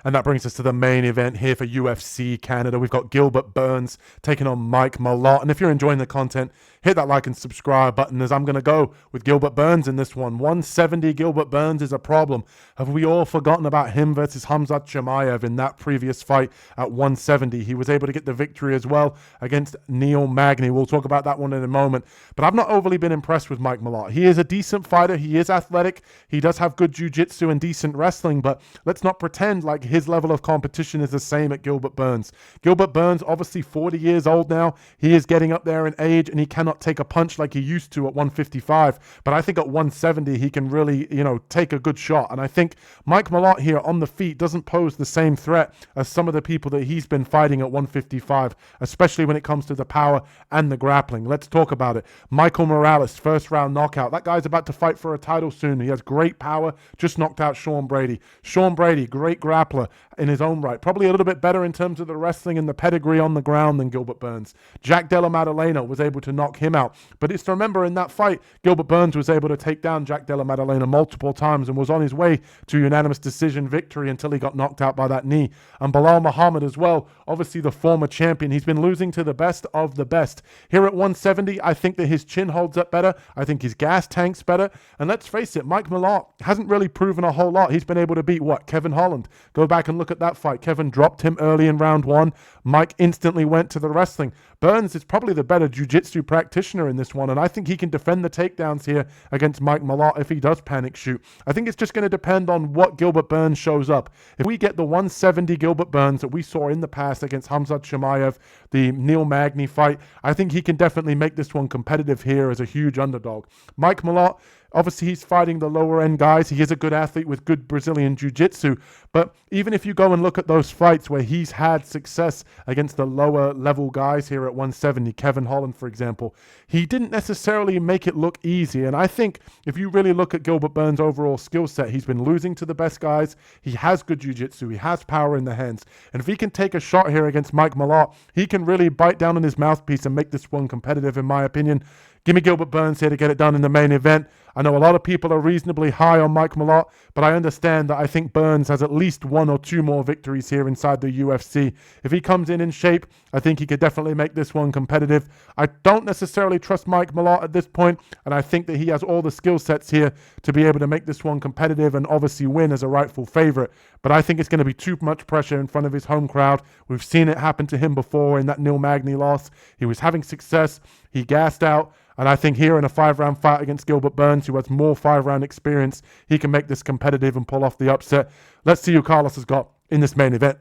Speaker 1: And that brings us to the main event here for UFC Canada. We've got Gilbert Burns taking on Mike Malott. And if you're enjoying the content, hit that like and subscribe button as I'm going to go with Gilbert Burns in this one. 170 Gilbert Burns is a problem. Have we all forgotten about him versus Khamzat Chimaev in that previous fight at 170? He was able to get the victory as well against Neil Magny. We'll talk about that one in a moment. But I've not overly been impressed with Mike Malott. He is a decent fighter. He is athletic. He does have good jiu-jitsu and decent wrestling. But let's not pretend like his level of competition is the same at Gilbert Burns. Gilbert Burns, obviously 40 years old now. He is getting up there in age and he cannot take a punch like he used to at 155. But I think at 170, he can really, take a good shot. And I think Mike Malott here on the feet doesn't pose the same threat as some of the people that he's been fighting at 155, especially when it comes to the power and the grappling. Let's talk about it. Michael Morales, first round knockout. That guy's about to fight for a title soon. He has great power, just knocked out Sean Brady. Sean Brady, great grappler in his own right. Probably a little bit better in terms of the wrestling and the pedigree on the ground than Gilbert Burns. Jack Della Maddalena was able to knock him out. But it's to remember in that fight, Gilbert Burns was able to take down Jack Della Maddalena multiple times and was on his way to unanimous decision victory until he got knocked out by that knee. And Bilal Muhammad as well, obviously the former champion. He's been losing to the best of the best. Here at 170, I think that his chin holds up better. I think his gas tank's better. And let's face it, Mike Malott hasn't really proven a whole lot. He's been able to beat Kevin Holland. Go back and look at that fight. Kevin dropped him early in round 1. Mike instantly went to the wrestling. Burns is probably the better jiu-jitsu practitioner in this one, and I think he can defend the takedowns here against Mike Malott if he does panic shoot. I think it's just going to depend on what Gilbert Burns shows up. If we get the 170 Gilbert Burns that we saw in the past against Khamzat Chimaev, the Neil Magny fight, I think he can definitely make this one competitive here as a huge underdog. Mike Malott, obviously, he's fighting the lower-end guys. He is a good athlete with good Brazilian jiu-jitsu. But even if you go and look at those fights where he's had success against the lower-level guys here at 170, Kevin Holland, for example, he didn't necessarily make it look easy. And I think if you really look at Gilbert Burns' overall skill set, he's been losing to the best guys. He has good jiu-jitsu. He has power in the hands. And if he can take a shot here against Mike Malott, he can really bite down on his mouthpiece and make this one competitive, in my opinion. Give me Gilbert Burns here to get it done in the main event. I know a lot of people are reasonably high on Mike Malott, but I understand that I think Burns has at least 1 or 2 more victories here inside the UFC. If he comes in shape, I think he could definitely make this one competitive. I don't necessarily trust Mike Malott at this point, and I think that he has all the skill sets here to be able to make this one competitive and obviously win as a rightful favorite. But I think it's going to be too much pressure in front of his home crowd. We've seen it happen to him before in that Neil Magny loss. He was having success. He gassed out. And I think here in a 5-round fight against Gilbert Burns, who has more 5-round experience, he can make this competitive and pull off the upset. Let's see who Carlos has got in this main event.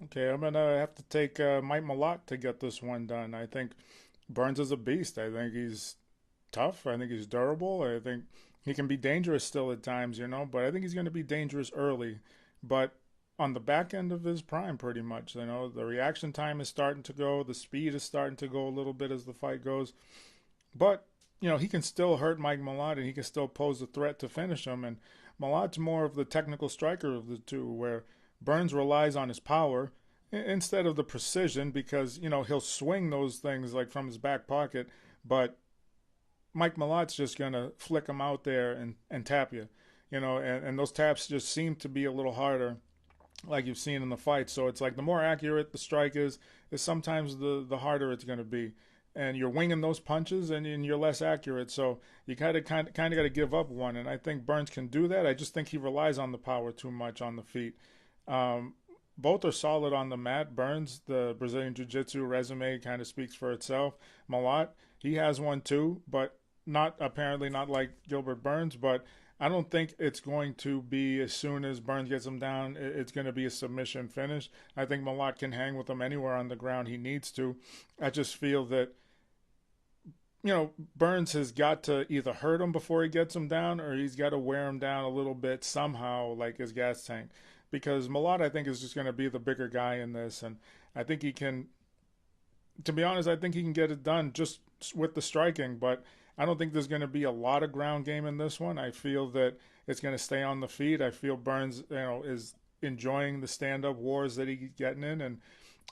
Speaker 2: Okay, I'm going to have to take Mike Malott to get this one done. I think Burns is a beast. I think he's tough. I think he's durable. I think he can be dangerous still at times, but I think he's going to be dangerous early. But on the back end of his prime, pretty much, the reaction time is starting to go. The speed is starting to go a little bit as the fight goes. But, he can still hurt Mike Malott and he can still pose a threat to finish him. And Malott's more of the technical striker of the two, where Burns relies on his power instead of the precision because, he'll swing those things like from his back pocket. But Mike Malott's just going to flick him out there and tap you, and those taps just seem to be a little harder like you've seen in the fight. So it's like the more accurate the strike is sometimes the harder it's going to be. And you're winging those punches and you're less accurate. So you kind of got to give up one. And I think Burns can do that. I just think he relies on the power too much on the feet. Both are solid on the mat. Burns, the Brazilian Jiu-Jitsu resume kind of speaks for itself. Malott, he has one too, but not like Gilbert Burns. But I don't think it's going to be as soon as Burns gets him down, it's going to be a submission finish. I think Malott can hang with him anywhere on the ground he needs to. I just feel that Burns has got to either hurt him before he gets him down or he's got to wear him down a little bit somehow, like his gas tank. Because Malott, I think, is just going to be the bigger guy in this. And I think he can, to be honest, I think he can get it done just with the striking. But I don't think there's going to be a lot of ground game in this one. I feel that it's going to stay on the feet. I feel Burns, is enjoying the stand-up wars that he's getting in. And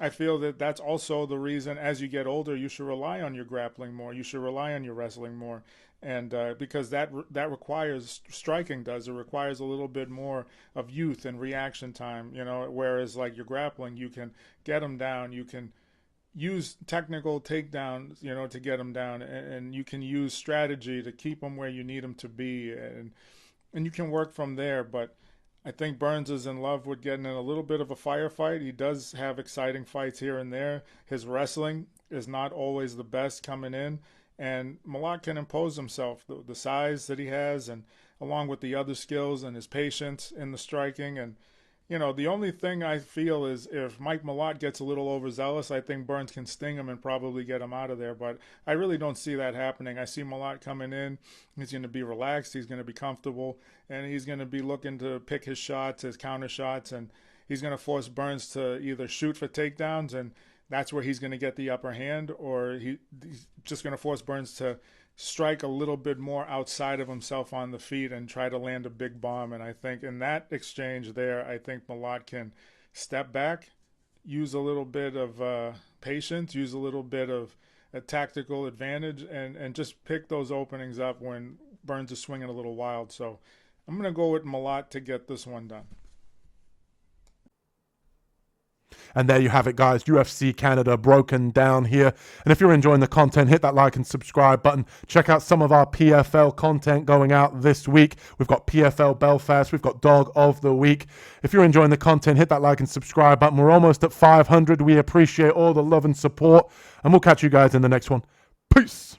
Speaker 2: I feel that that's also the reason as you get older, you should rely on your grappling more. You should rely on your wrestling more. And because that requires, striking does, it requires a little bit more of youth and reaction time, whereas like your grappling, you can get them down. You can use technical takedowns, to get them down. And you can use strategy to keep them where you need them to be. And you can work from there. But I think Burns is in love with getting in a little bit of a firefight. He does have exciting fights here and there. His wrestling is not always the best coming in. And Malott can impose himself, the size that he has, and along with the other skills and his patience in the striking. And, the only thing I feel is if Mike Malott gets a little overzealous, I think Burns can sting him and probably get him out of there. But I really don't see that happening. I see Malott coming in. He's going to be relaxed. He's going to be comfortable. And he's going to be looking to pick his shots, his counter shots. And he's going to force Burns to either shoot for takedowns, and that's where he's going to get the upper hand, or he's just going to force Burns to strike a little bit more outside of himself on the feet and try to land a big bomb. And I think in that exchange there, I think Malott can step back, use a little bit of patience, use a little bit of a tactical advantage, and just pick those openings up when Burns is swinging a little wild. So I'm going to go with Malott to get this one done.
Speaker 1: And there you have it, guys. UFC Canada broken down here. And if you're enjoying the content, hit that like and subscribe button. Check out some of our PFL content going out this week. We've got PFL Belfast. We've got Dog of the Week. If you're enjoying the content, hit that like and subscribe button. We're almost at 500. We appreciate all the love and support. And we'll catch you guys in the next one. Peace.